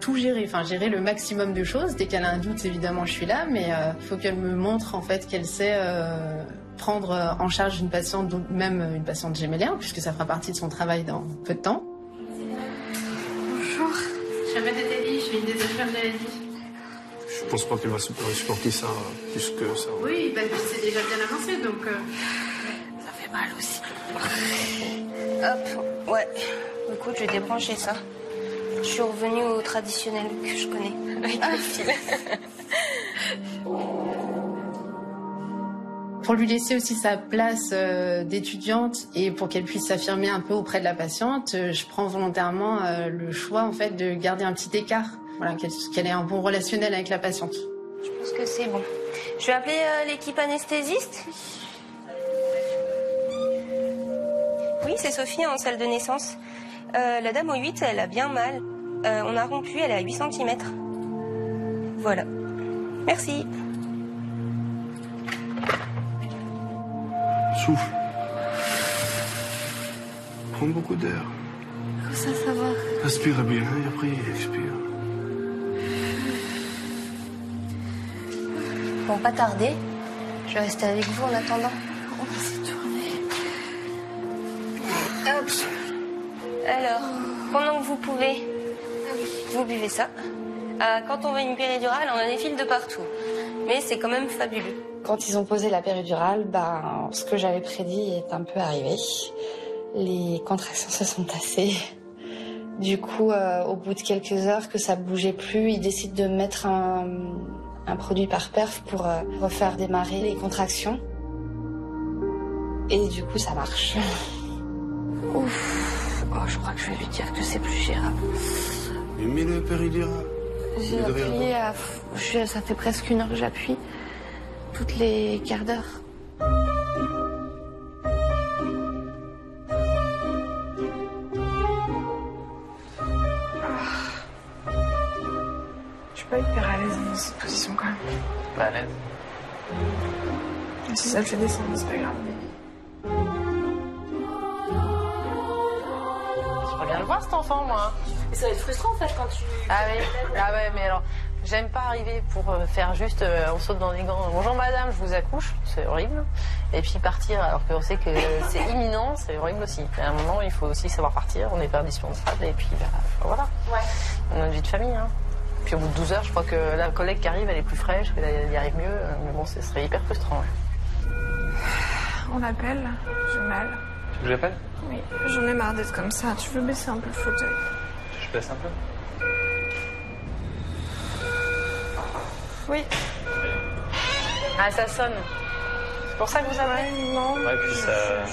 tout gérer, enfin gérer le maximum de choses. Dès qu'elle a un doute, évidemment, je suis là, mais il faut qu'elle me montre en fait qu'elle sait prendre en charge une patiente, même une patiente gémellaire, puisque ça fera partie de son travail dans peu de temps. Bonjour, je m'appelle Nathalie, je suis une des sages-femmes de la vie. Je pense pas qu'elle va supporter ça plus que ça. Oui, bah, c'est déjà bien avancé, donc ça fait mal aussi. Hop, ouais. Écoute, je vais débrancher ça. Je suis revenue au traditionnel que je connais, avec le fil. Pour lui laisser aussi sa place d'étudiante et pour qu'elle puisse s'affirmer un peu auprès de la patiente, je prends volontairement le choix en fait de garder un petit écart. Voilà, qu'elle ait un bon relationnel avec la patiente. Je pense que c'est bon. Je vais appeler l'équipe anesthésiste. Oui, c'est Sophie en salle de naissance. La dame au 8, elle a bien mal. On a rompu, elle est à 8 cm. Voilà. Merci. Souffle. Prends beaucoup d'air. Ça va. Inspire bien et après expire. Bon, pas tarder. Je vais rester avec vous en attendant. On va s'y tourner. Hop. Alors, pendant que vous pouvez, vous buvez ça. Quand on veut une péridurale, on a des fils de partout. Mais c'est quand même fabuleux. Quand ils ont posé la péridurale, ce que j'avais prédit est un peu arrivé. Les contractions se sont tassées. Du coup, au bout de quelques heures que ça bougeait plus, ils décident de mettre un produit par perf pour refaire démarrer les contractions. Et du coup, ça marche. Ouf. Oh, je crois que je vais lui dire que c'est plus gérable. Mais mets le péridurale. J'ai appuyé à... Ça fait presque 1 heure que j'appuie. Toutes les quarts d'heure. Je suis pas hyper à l'aise dans cette position quand même. Pas à l'aise. Si ça le fait descendre, c'est pas grave. J'aimerais bien le voir cet enfant, moi. Mais ça va être frustrant en fait quand tu... Ah oui, ah ouais, mais alors, j'aime pas arriver pour faire juste, on saute dans les gants, bonjour madame, je vous accouche, c'est horrible. Et puis partir alors qu'on sait que c'est imminent, c'est horrible aussi. À un moment, il faut aussi savoir partir, on n'est pas indispensable, et puis voilà. Ouais. On a une vie de famille, hein. Puis au bout de 12 heures, je crois que la collègue qui arrive, elle est plus fraîche, qu'elle y arrive mieux, mais bon, ce serait hyper frustrant. Ouais. On appelle, j'ai mal. Tu veux que j'appelle? Oui, j'en ai marre d'être comme ça. Tu veux baisser un peu le fauteuil? Je baisse un peu. Oui. Ah, ça sonne. C'est pour ça que vous appelez? Non. Ouais, puis ça...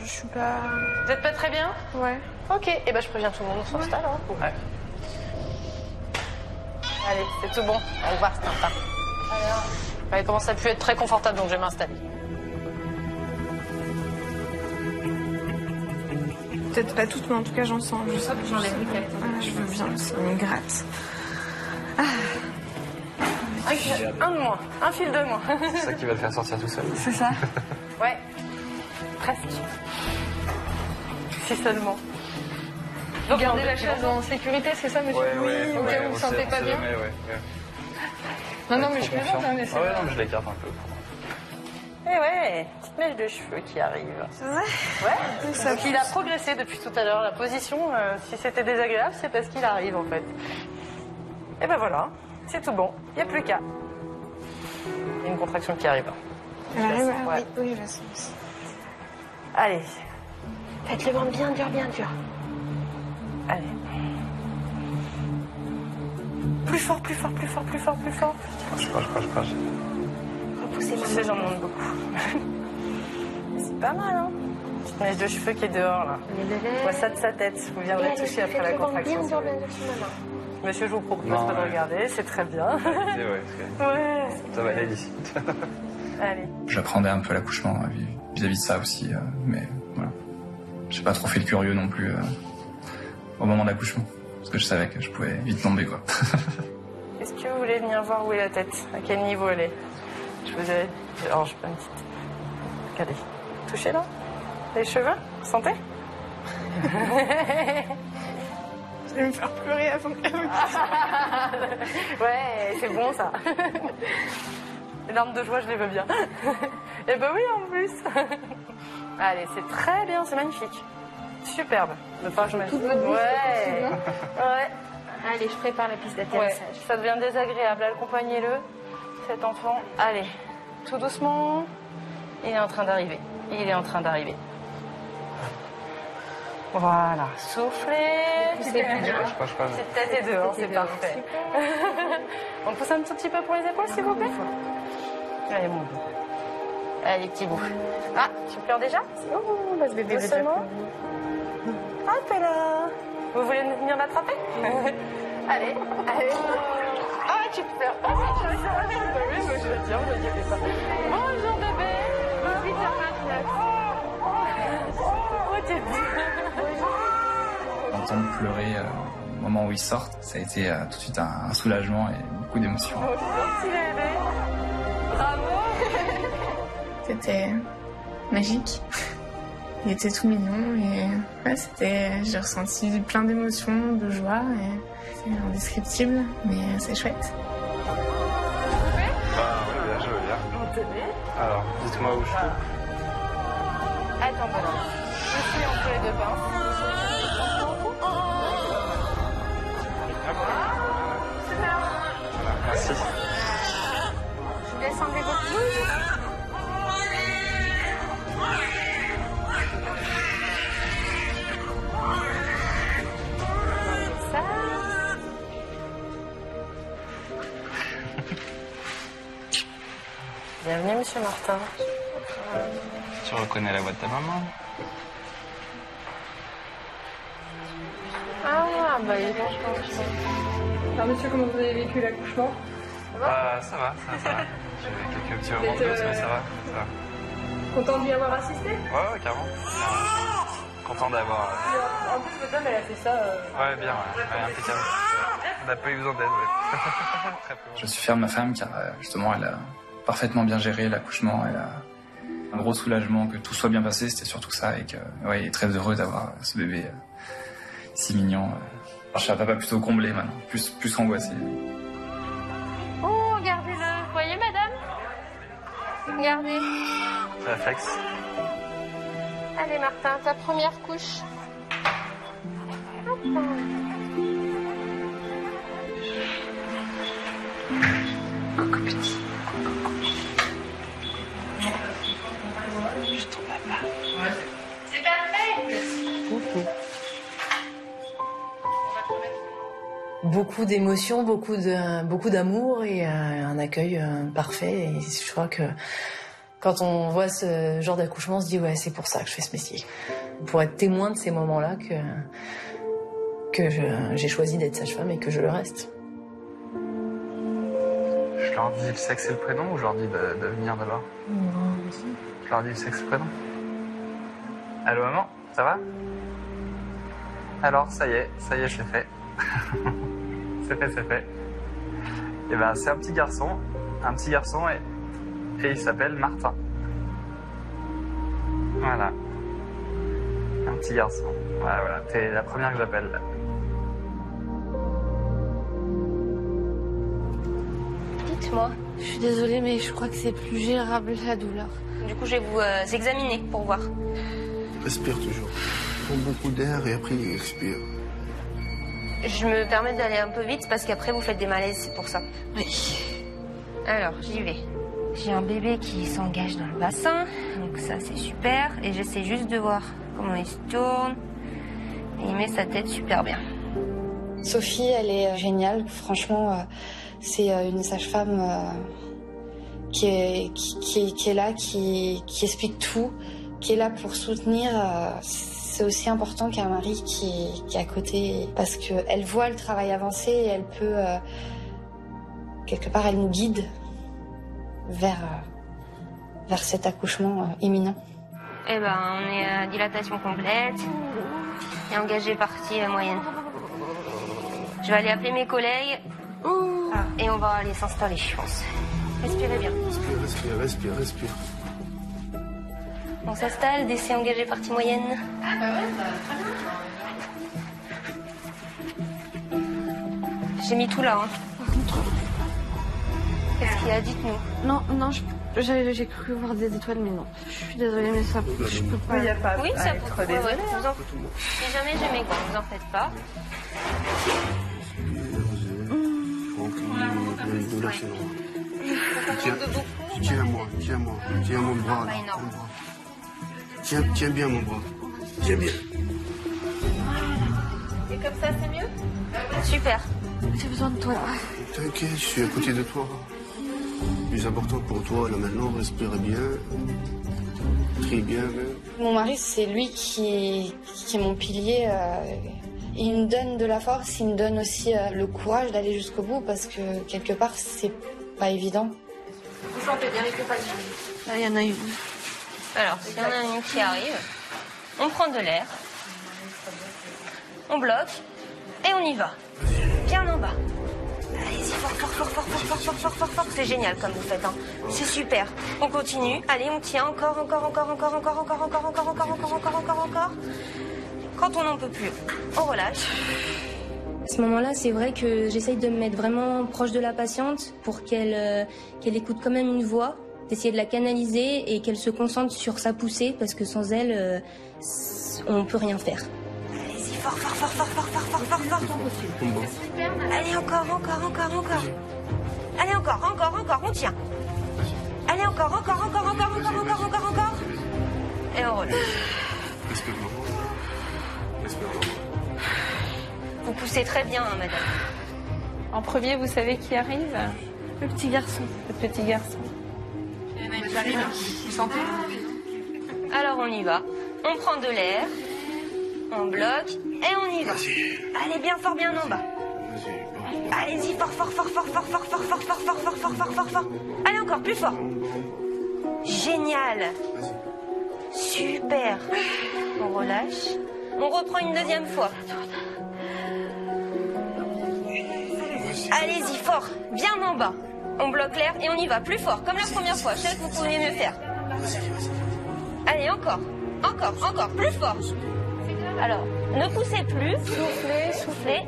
Je suis pas... Vous êtes pas très bien? Ouais. Ok, et ben je préviens tout le monde, on s'installe. Hein. Ouais. Allez, c'est tout bon. On va voir cet instant. Alors, elle commence à plus être très confortable, donc je vais m'installer. Peut-être pas toutes, mais en tout cas, j'en sens. Je sais que j'enlève les quelques. Ah, je veux bien, ça me gratte. Ah. Un de moins, un fil de moins. C'est ça qui va te faire sortir tout seul. C'est ça? Ouais, presque. Si seulement. Vous gardez la chaise en sécurité, c'est ça, monsieur? Oui, au cas où vous ne vous sentez pas bien. Non, mais je plaisante, hein, mais c'est... Ouais, non, mais je l'écarte un peu. Eh ouais, petite mèche de cheveux qui arrive. C'est vrai? Ouais, donc il a progressé depuis tout à l'heure. La position, si c'était désagréable, c'est parce qu'il arrive, en fait. Et ben voilà, c'est tout bon, il n'y a plus qu'à. Il y a une contraction qui arrive. Elle arrive, ouais. Oui, je la sens aussi. Allez. Faites le ventre bien dur, bien dur. Allez. Plus fort, plus fort, plus fort, plus fort, plus fort. Je crache. Repoussez Tu sais, j'en monte beaucoup. C'est pas mal, hein? Petite mèche de cheveux qui est dehors, là. Je vois ça de sa tête. Vous viendrez toucher après la contraction. Monsieur, je vous propose pas de regarder, c'est très bien. Ouais. Ça va aller d'ici. Allez. J'appréhendais un peu l'accouchement vis-à-vis de ça aussi, mais voilà. J'ai pas trop fait le curieux non plus au moment de l'accouchement, parce que je savais que je pouvais vite tomber, quoi. Est-ce que vous voulez venir voir où est la tête? À quel niveau elle est? Je vous ai... Alors, je prends une petite... Regardez. Touchez là? Les cheveux? Sentez? Je vais me faire pleurer avant que... Ouais, c'est bon ça. Les larmes de joie, je les veux bien. Et ben oui, en plus. Allez, c'est très bien, c'est magnifique. Superbe. Le pas je tout ouais. Ouais. Allez, je prépare la piste d'atterrissage. Ouais. Ça devient désagréable. Accompagnez-le, cet enfant. Allez, tout doucement. Il est en train d'arriver. Il est en train d'arriver. Voilà, soufflez. Petite tête et dehors, c'est parfait. On pousse un tout petit peu pour les épaules, s'il vous plaît. Allez, mon bout. Allez, petit bout. Ah, tu pleures déjà? Oh, bah, ce bébé doucement. Hop là. Vous voulez venir l'attraper? Allez, allez. Ah, tu pleures. Ah, je vais dire, vous inquiétez pas. Bonjour bébé. 8h29. Oh, t'es Entendre pleurer au moment où ils sortent, ça a été tout de suite un soulagement et beaucoup d'émotions. Bravo. C'était magique. Il était tout mignon et ouais, j'ai ressenti plein d'émotions, de joie et c'est indescriptible, mais c'est chouette. Ah oui, bien, je veux bien. Alors, dites-moi où je suis. Attends, voilà. Ici, entre les deux pinces. Merci. Je vous laisse enlever votre blouse. Ça. Bienvenue, monsieur Martin. Tu reconnais la voix de ta maman? Ah, bah il est vachement. Alors monsieur, comment vous avez vécu l'accouchement? Ça va. J'ai eu quelques petits moments de doute, mais ça va. Content d'y avoir assisté? Ouais, carrément. Content d'avoir... En plus, votre dame, elle a fait ça... Ouais, bien, impeccable. On n'a pas eu besoin d'aide, ouais. Très peu. Je suis fier de ma femme car justement elle a parfaitement bien géré l'accouchement. Elle a un gros soulagement que tout soit bien passé, c'était surtout ça, et que ouais, il est très heureux d'avoir ce bébé si mignon. Je suis un papa plutôt comblé maintenant, plus angoissé. Oh, regardez-le. Vous voyez, madame? Regardez. Réflexe. Allez, Martin, ta première couche. Hop là. Coucou petit. Je ton papa. C'est parfait. Coucou. Beaucoup d'émotions, beaucoup d'amour et un accueil parfait. Et je crois que quand on voit ce genre d'accouchement, on se dit ouais, c'est pour ça que je fais ce métier. Pour être témoin de ces moments-là que j'ai choisi d'être sage-femme et que je le reste. Je leur dis le sexe et le prénom ou je leur dis de venir d'abord? Je leur dis le sexe et le prénom. Allô maman, ça va? Alors, ça y est, c'est fait. C'est fait. Et ben c'est un petit garçon et il s'appelle Martin. Voilà. Un petit garçon. Voilà, t'es la première que j'appelle là. Dites-moi. Je suis désolée, mais je crois que c'est plus gérable la douleur. Du coup, je vais vous examiner pour voir. Respire toujours. Prends beaucoup d'air et après expire. Je me permets d'aller un peu vite parce qu'après vous faites des malaises, c'est pour ça. Oui. Alors, j'y vais. J'ai un bébé qui s'engage dans le bassin, donc ça c'est super. Et j'essaie juste de voir comment il se tourne. Et il met sa tête super bien. Sophie, elle est géniale. Franchement, c'est une sage-femme qui est là, qui explique tout, qui est là pour soutenir. C'est aussi important qu'un mari qui est à côté, parce qu'elle voit le travail avancer et elle peut, quelque part, elle nous guide vers cet accouchement imminent. Eh ben, on est à dilatation complète et engagé partie moyenne. Je vais aller appeler mes collègues et on va aller s'installer, je pense. Respirez bien. Respire. On s'installe, décès engagé partie moyenne. J'ai mis tout là. Qu'est-ce qu'il a? Dites-nous. Non, j'ai cru voir des étoiles, mais non. Je suis désolée, mais ça, je peux pas. Il n'y a pas oui, ça peut être désolée. Si jamais j'ai mes gants, vous en faites pas. Tiens mon bras. Tiens bien mon bras. Tiens bien. Et comme ça, c'est mieux? Super. J'ai besoin de toi. T'inquiète, je suis à côté de toi. Le plus important pour toi, là maintenant, respire bien. Très bien même. Mon mari, c'est lui qui est mon pilier. Il me donne de la force, il me donne aussi le courage d'aller jusqu'au bout, parce que quelque part, c'est pas évident. Vous sentez bien les compagnies? Là, il y en a une. Alors, s'il y en a une qui arrive, on prend de l'air, on bloque et on y va. Bien en bas. Allez-y, fort. C'est génial comme vous faites, hein. C'est super. On continue. Allez, on tient encore. Quand on n'en peut plus, on relâche. À ce moment-là, c'est vrai que j'essaye de me mettre vraiment proche de la patiente pour qu'elle écoute quand même une voix, d'essayer de la canaliser et qu'elle se concentre sur sa poussée, parce que sans elle, on ne peut rien faire. Allez-y, fort. Allez, encore. Allez, encore, on tient. Allez, encore. Et on relâche. Vous poussez très bien, hein, madame. En premier, vous savez qui arrive? Le petit garçon. Le petit garçon. Vous sentez? Alors on y va. On prend de l'air, on bloque et on y va. Allez, bien fort, bien en bas. Allez-y, fort. Allez, encore plus fort. Génial. Super. On relâche. On reprend une deuxième fois. Allez-y, fort, bien en bas. On bloque l'air et on y va plus fort, comme la première fois. Je sais que vous pouvez mieux faire. Allez, encore, plus fort. Alors, ne poussez plus, soufflez.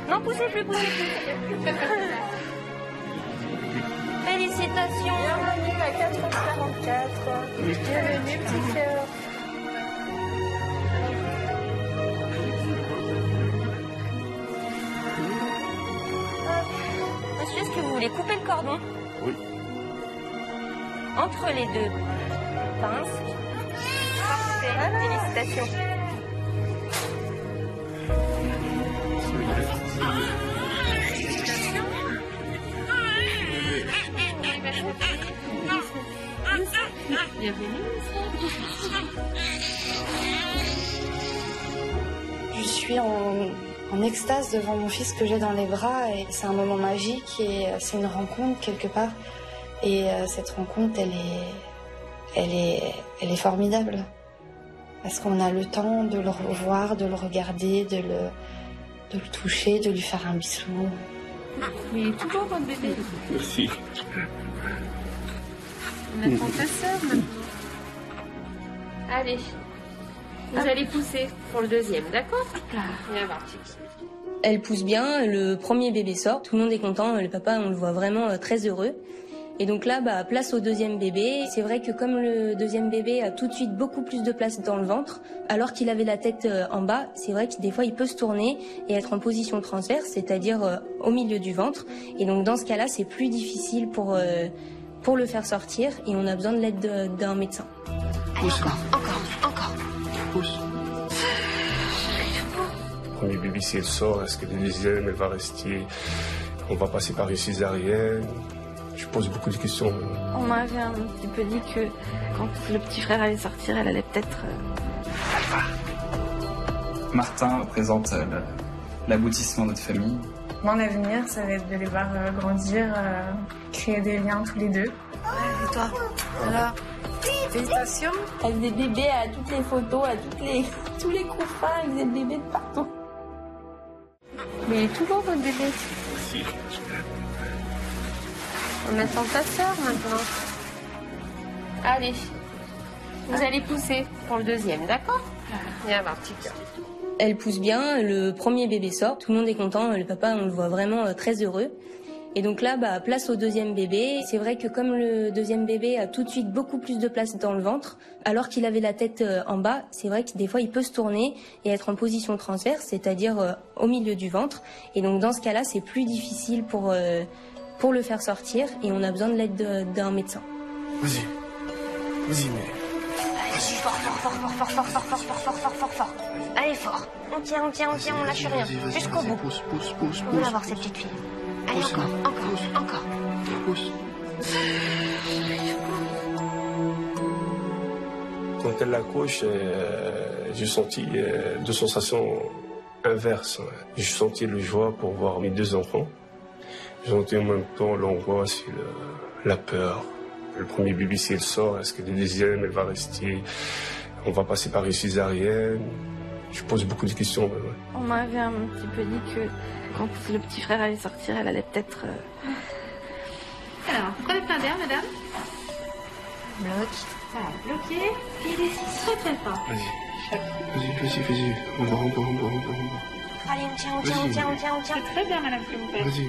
Non, poussez plus. Félicitations. Bienvenue à 4h44. Bienvenue, petit cœur. Monsieur, est-ce que vous voulez couper le cordon? Oui. Entre les deux pinces. Parfait, félicitations. Je suis en extase devant mon fils que j'ai dans les bras, et c'est un moment magique et c'est une rencontre quelque part. Et cette rencontre, elle est formidable, parce qu'on a le temps de le revoir, de le regarder, de le toucher, de lui faire un bisou. Il est toujours votre bébé. Merci. On attend ta sœur maintenant. Allez, vous allez pousser pour le deuxième, d'accord? Viens voir. Elle pousse bien, le premier bébé sort, tout le monde est content, le papa on le voit vraiment très heureux. Et donc là, place au deuxième bébé. C'est vrai que comme le deuxième bébé a tout de suite beaucoup plus de place dans le ventre, alors qu'il avait la tête en bas, c'est vrai que des fois il peut se tourner et être en position transverse, c'est-à-dire au milieu du ventre. Et donc dans ce cas-là, c'est plus difficile pour le faire sortir et on a besoin de l'aide d'un médecin. Allez, encore. Pousse. Le premier bébé, si elle sort, est-ce que le deuxième, elle va rester? On va passer par une césarienne. Je pose beaucoup de questions. On m'avait un petit peu dit que quand le petit frère allait sortir, elle allait peut-être... Martin représente l'aboutissement de notre famille. Mon avenir, ça va être de les voir grandir, créer des liens tous les deux. Et toi? Alors, félicitations. Elle faisait bébé à toutes les photos, à tous les couffins, elle faisait bébé de partout. Mais il est tout beau, votre bébé. On attend ta sœur maintenant. Allez, vous allez pousser pour le deuxième, d'accord? Viens voir, petit cœur. Elle pousse bien, le premier bébé sort, tout le monde est content, le papa on le voit vraiment très heureux. Et donc là, place au deuxième bébé. C'est vrai que comme le deuxième bébé a tout de suite beaucoup plus de place dans le ventre, alors qu'il avait la tête en bas, c'est vrai que des fois il peut se tourner et être en position transverse, c'est-à-dire au milieu du ventre. Et donc dans ce cas-là, c'est plus difficile pour le faire sortir et on a besoin de l'aide d'un médecin. Vas-y, mais... Vas-y, fort. Allez, fort. On tient, on lâche rien. Jusqu'au bout. Pousse. On va la voir, cette petite fille. Allez, encore. Pousse. Quand elle accouche, j'ai senti deux sensations inverses. J'ai senti le joie pour voir mes deux enfants. J'ai senti en même temps l'angoisse et la peur. Le premier bébé, si elle sort, est-ce que le deuxième, elle va rester? On va passer par une césarienne. Je pose beaucoup de questions. Ouais. On m'avait un petit peu dit que quand le petit frère allait sortir, elle allait peut-être... Alors, prenez plein d'air, madame. Bloc. Voilà, bloqué. Et descend très fort. Vas-y. On va. Allez, on tient. C'est très bien, madame, ce que vous faites. Vas-y.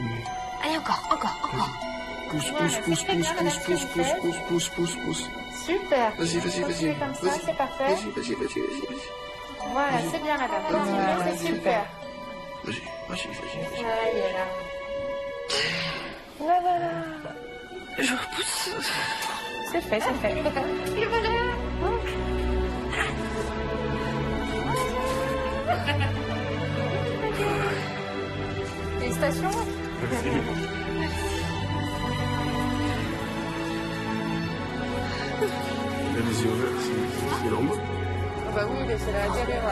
Allez, encore. Pousse. Super. Vas-y. Comme ça, c'est parfait. Vas-y. Voilà, c'est bien, madame. Continuez, c'est super. Vas-y. Allez, là. Voilà. Je repousse. C'est fait. Et voilà. Félicitations. Merci. Il a les yeux ouverts, c'est normal. Ah bah oui, c'est la galère.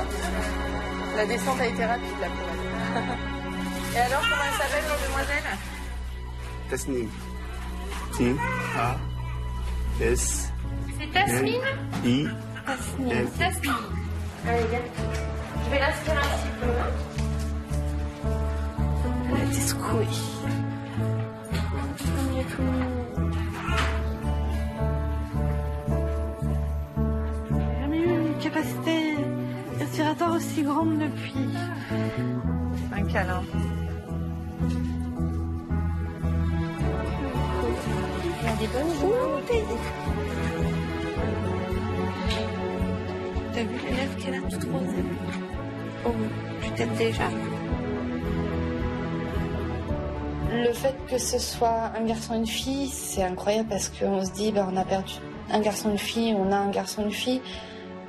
La descente a été rapide là pour elle. Et alors, comment elle s'appelle, la demoiselle? Tasnim. T-A-S. C'est Tasmine? I. Tasmine. Allez, viens. Je vais l'aspirer un petit peu. Elle a été secouée. Jamais eu une capacité respiratoire aussi grande depuis. Un câlin. Il y a des bonnes journées. T'as vu les lèvres qu'elle a toutes rosées? Oh, tu t'aides déjà. Le fait que ce soit un garçon et une fille, c'est incroyable parce qu'on se dit, on a perdu un garçon et une fille, on a un garçon et une fille.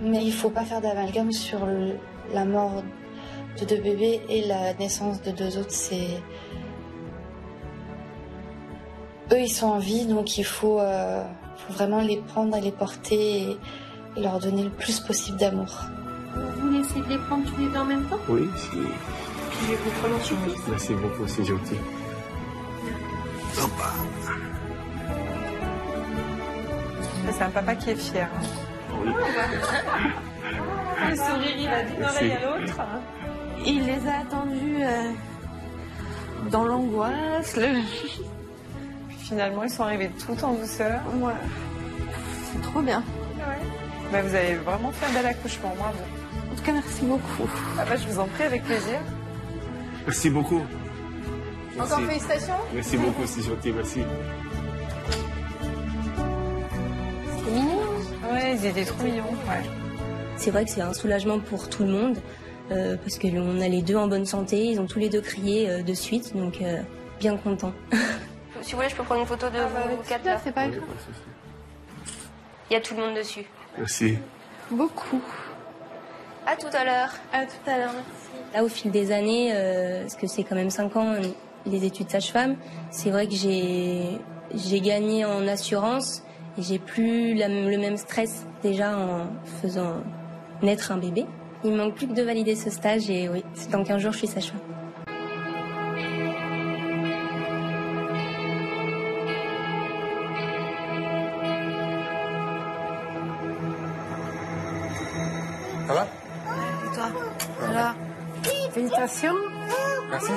Mais il faut pas faire d'amalgame sur la mort de deux bébés et la naissance de deux autres. Eux, ils sont en vie, donc il faut vraiment les prendre et les porter et leur donner le plus possible d'amour. Vous laissez de les prendre tous les deux en même temps? Oui, Je vais vous prendre en surprise. Merci beaucoup, c'est gentil. C'est un papa qui est fier. Oui. Le sourire, il va d'une oreille à l'autre. Il les a attendus dans l'angoisse. Finalement, ils sont arrivés tout en douceur. Ouais. C'est trop bien. Ouais. Bah, vous avez vraiment fait un bel accouchement, bravo. En tout cas, merci beaucoup. Ah bah, je vous en prie, avec plaisir. Merci beaucoup. Encore félicitations. Merci beaucoup, c'est gentil, merci. C'est mignon. Ouais, ils étaient trop mignons. Ouais. C'est vrai que c'est un soulagement pour tout le monde, parce qu'on a les deux en bonne santé, ils ont tous les deux crié de suite, donc bien content. Si vous voulez, je peux prendre une photo de vous quatre là. C'est pas grave. Il y a tout le monde dessus. Merci. Beaucoup. À tout à l'heure. À tout à l'heure, merci. Là, au fil des années, parce que c'est quand même 5 ans, les études sage-femme, c'est vrai que j'ai j'ai gagné en assurance. J'ai plus le même stress déjà en faisant naître un bébé. Il me manque plus que de valider ce stage et oui, dans 15 jours, je suis sage-femme. Ça va? Et toi? Alors, félicitations. Merci.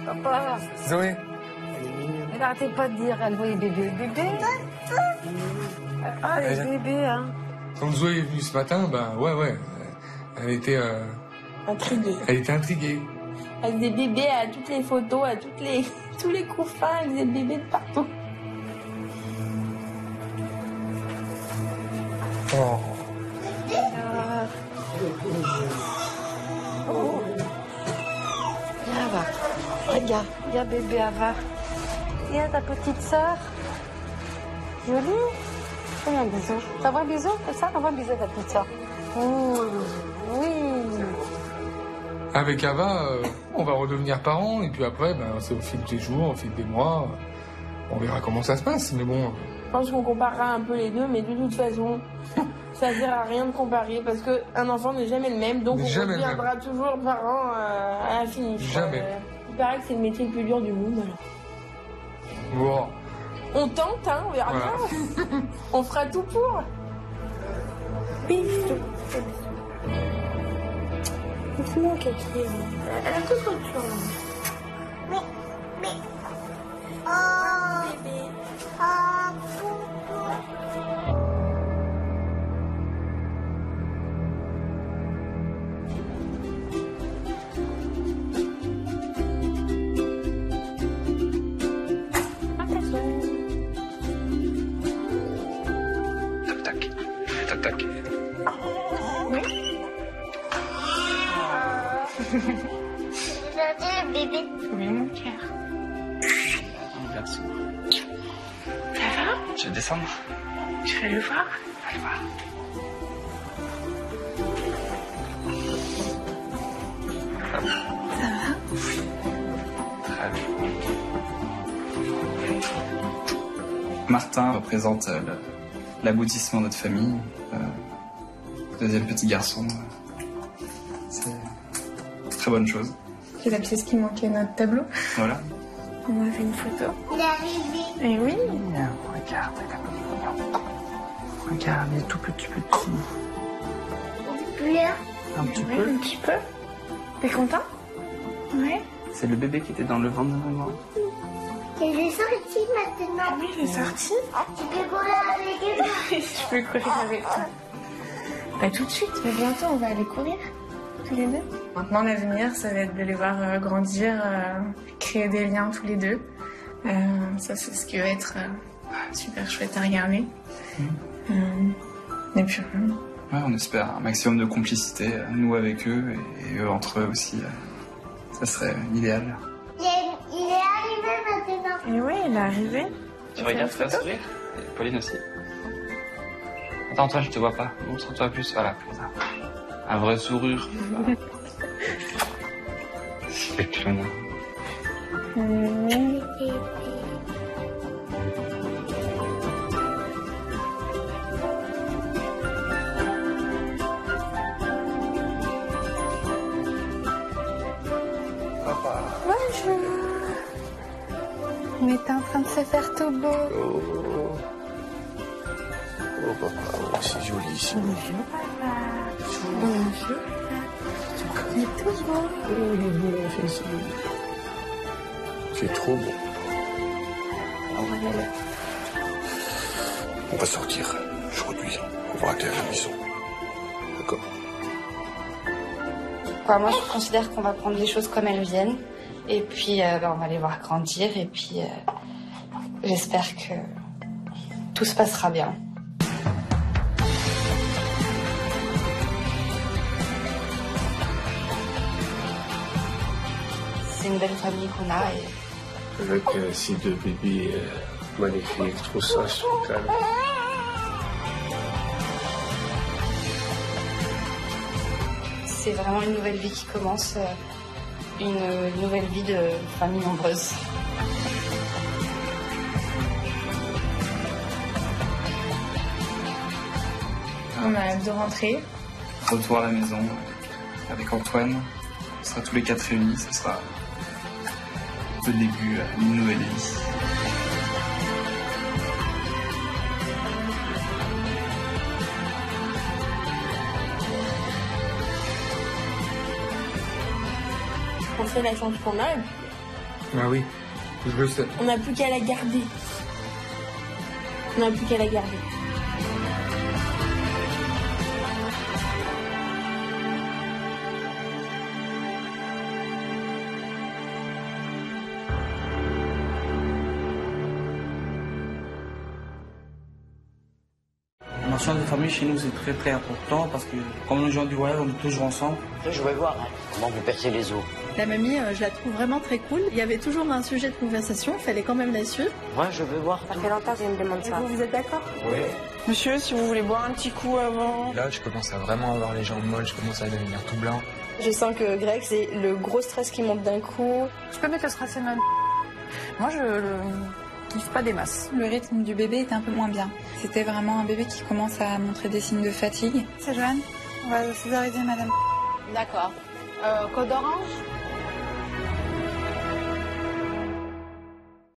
Papa. Zoé. Elle n'arrêtait pas de dire, elle voyait bébé. Bébé? Ah, les bébés, hein. Quand Zoé est venue ce matin, ben ouais. Elle était... Intriguée. Elle était intriguée. Elle faisait bébé à toutes les photos, à tous les coups fins, elle faisait bébé de partout. Oh. Viens, Ava. Regarde bébé Ava. Regarde ta petite sœur. Jolie. Fais un bisou. T'envoies un bisou comme ça? Envoie un bisou à ta petite sœur. Oui. Avec Ava, on va redevenir parents, et puis après, ben, c'est au fil des jours, au fil des mois. On verra comment ça se passe, mais bon... Je pense qu'on comparera un peu les deux, mais de toute façon, ça sert à rien de comparer, parce qu'un enfant n'est jamais le même, donc on reviendra toujours parents à l'infini. Jamais. Il paraît que c'est le métier le plus dur du monde. Wow. On tente, hein, on verra bien. On fera tout pour. Bisous. C'est mon kaki. Elle a tout autre chose. Mais. Oh, bébé. Tac. Oui. Vous avez le bébé? Oui, mon cœur. Mon garçon. Ça va? Je vais descendre. Tu vas le voir? Va le voir. Ça va? Très bien. Martin représente l'aboutissement de notre famille. Deuxième petit garçon. C'est une très bonne chose. C'est la pièce qui manquait à notre tableau. Voilà. On a fait une photo. Il est arrivé. Et oui. Regarde, regarde, il est tout petit. Il pleure. Un petit Oui, peu. un petit peu. T'es content? Ouais. C'est le bébé qui était dans le ventre de maman. Il est sorti maintenant. Oui, il est sorti. Tu peux courir avec lui? Je peux courir avec toi. Pas tout de suite, mais bientôt on va aller courir. Tous les deux. Maintenant, l'avenir, ça va être de les voir grandir, créer des liens tous les deux. Ça, c'est ce qui va être super chouette à regarder. Et puis, Ouais, on espère un maximum de complicité, nous avec eux et eux entre eux aussi. Ça serait l'idéal. Il est arrivé maintenant. Et oui, il est arrivé. Tu regardes, tu vas sourire. Et Pauline aussi. Attends, Antoine, je te vois pas. Montre-toi plus, voilà, comme ça. Un vrai sourire. C'est clown. Bonjour. On était en train de se faire tout beau. Oh papa, c'est joli ici. Bonjour, papa. Bonjour. Il est tout beau. Oh, il est beau, fils. Tu es trop beau. On va sortir aujourd'hui. On va rentrer à la maison. D'accord? Moi, je considère qu'on va prendre les choses comme elles viennent. Et puis, on va les voir grandir. Et puis, j'espère que tout se passera bien. C'est une belle famille qu'on a. Et... Avec ces deux bébés magnifiques, trop sages, trop calmes. C'est vraiment une nouvelle vie qui commence, une nouvelle vie de famille nombreuse. on a hâte de rentrer. Retour à la maison avec Antoine. On sera tous les 4 réunis. Ce sera le début d'une nouvelle vie. On sait la chance qu'on a. Ah oui, je le sais. On n'a plus qu'à la garder. On n'a plus qu'à la garder. La notion de famille chez nous c'est très très important parce que comme les gens du voyage on est toujours ensemble. Je vais voir comment vous percez les os. La mamie, je la trouve vraiment très cool. Il y avait toujours un sujet de conversation, il fallait quand même la suivre. Moi je veux voir. Ça fait longtemps que je me demande ça. Vous êtes d'accord? Oui. Monsieur, si vous voulez boire un petit coup avant. Là, je commence à vraiment avoir les jambes molles, je commence à devenir tout blanc. Je sens que Greg, c'est le gros stress qui monte d'un coup. Tu peux mettre le Stracénone. Moi, je le kiffe pas des masses. Le rythme du bébé était un peu moins bien. C'était vraiment un bébé qui commence à montrer des signes de fatigue. C'est Joanne? On va césariser, madame. D'accord. Code orange?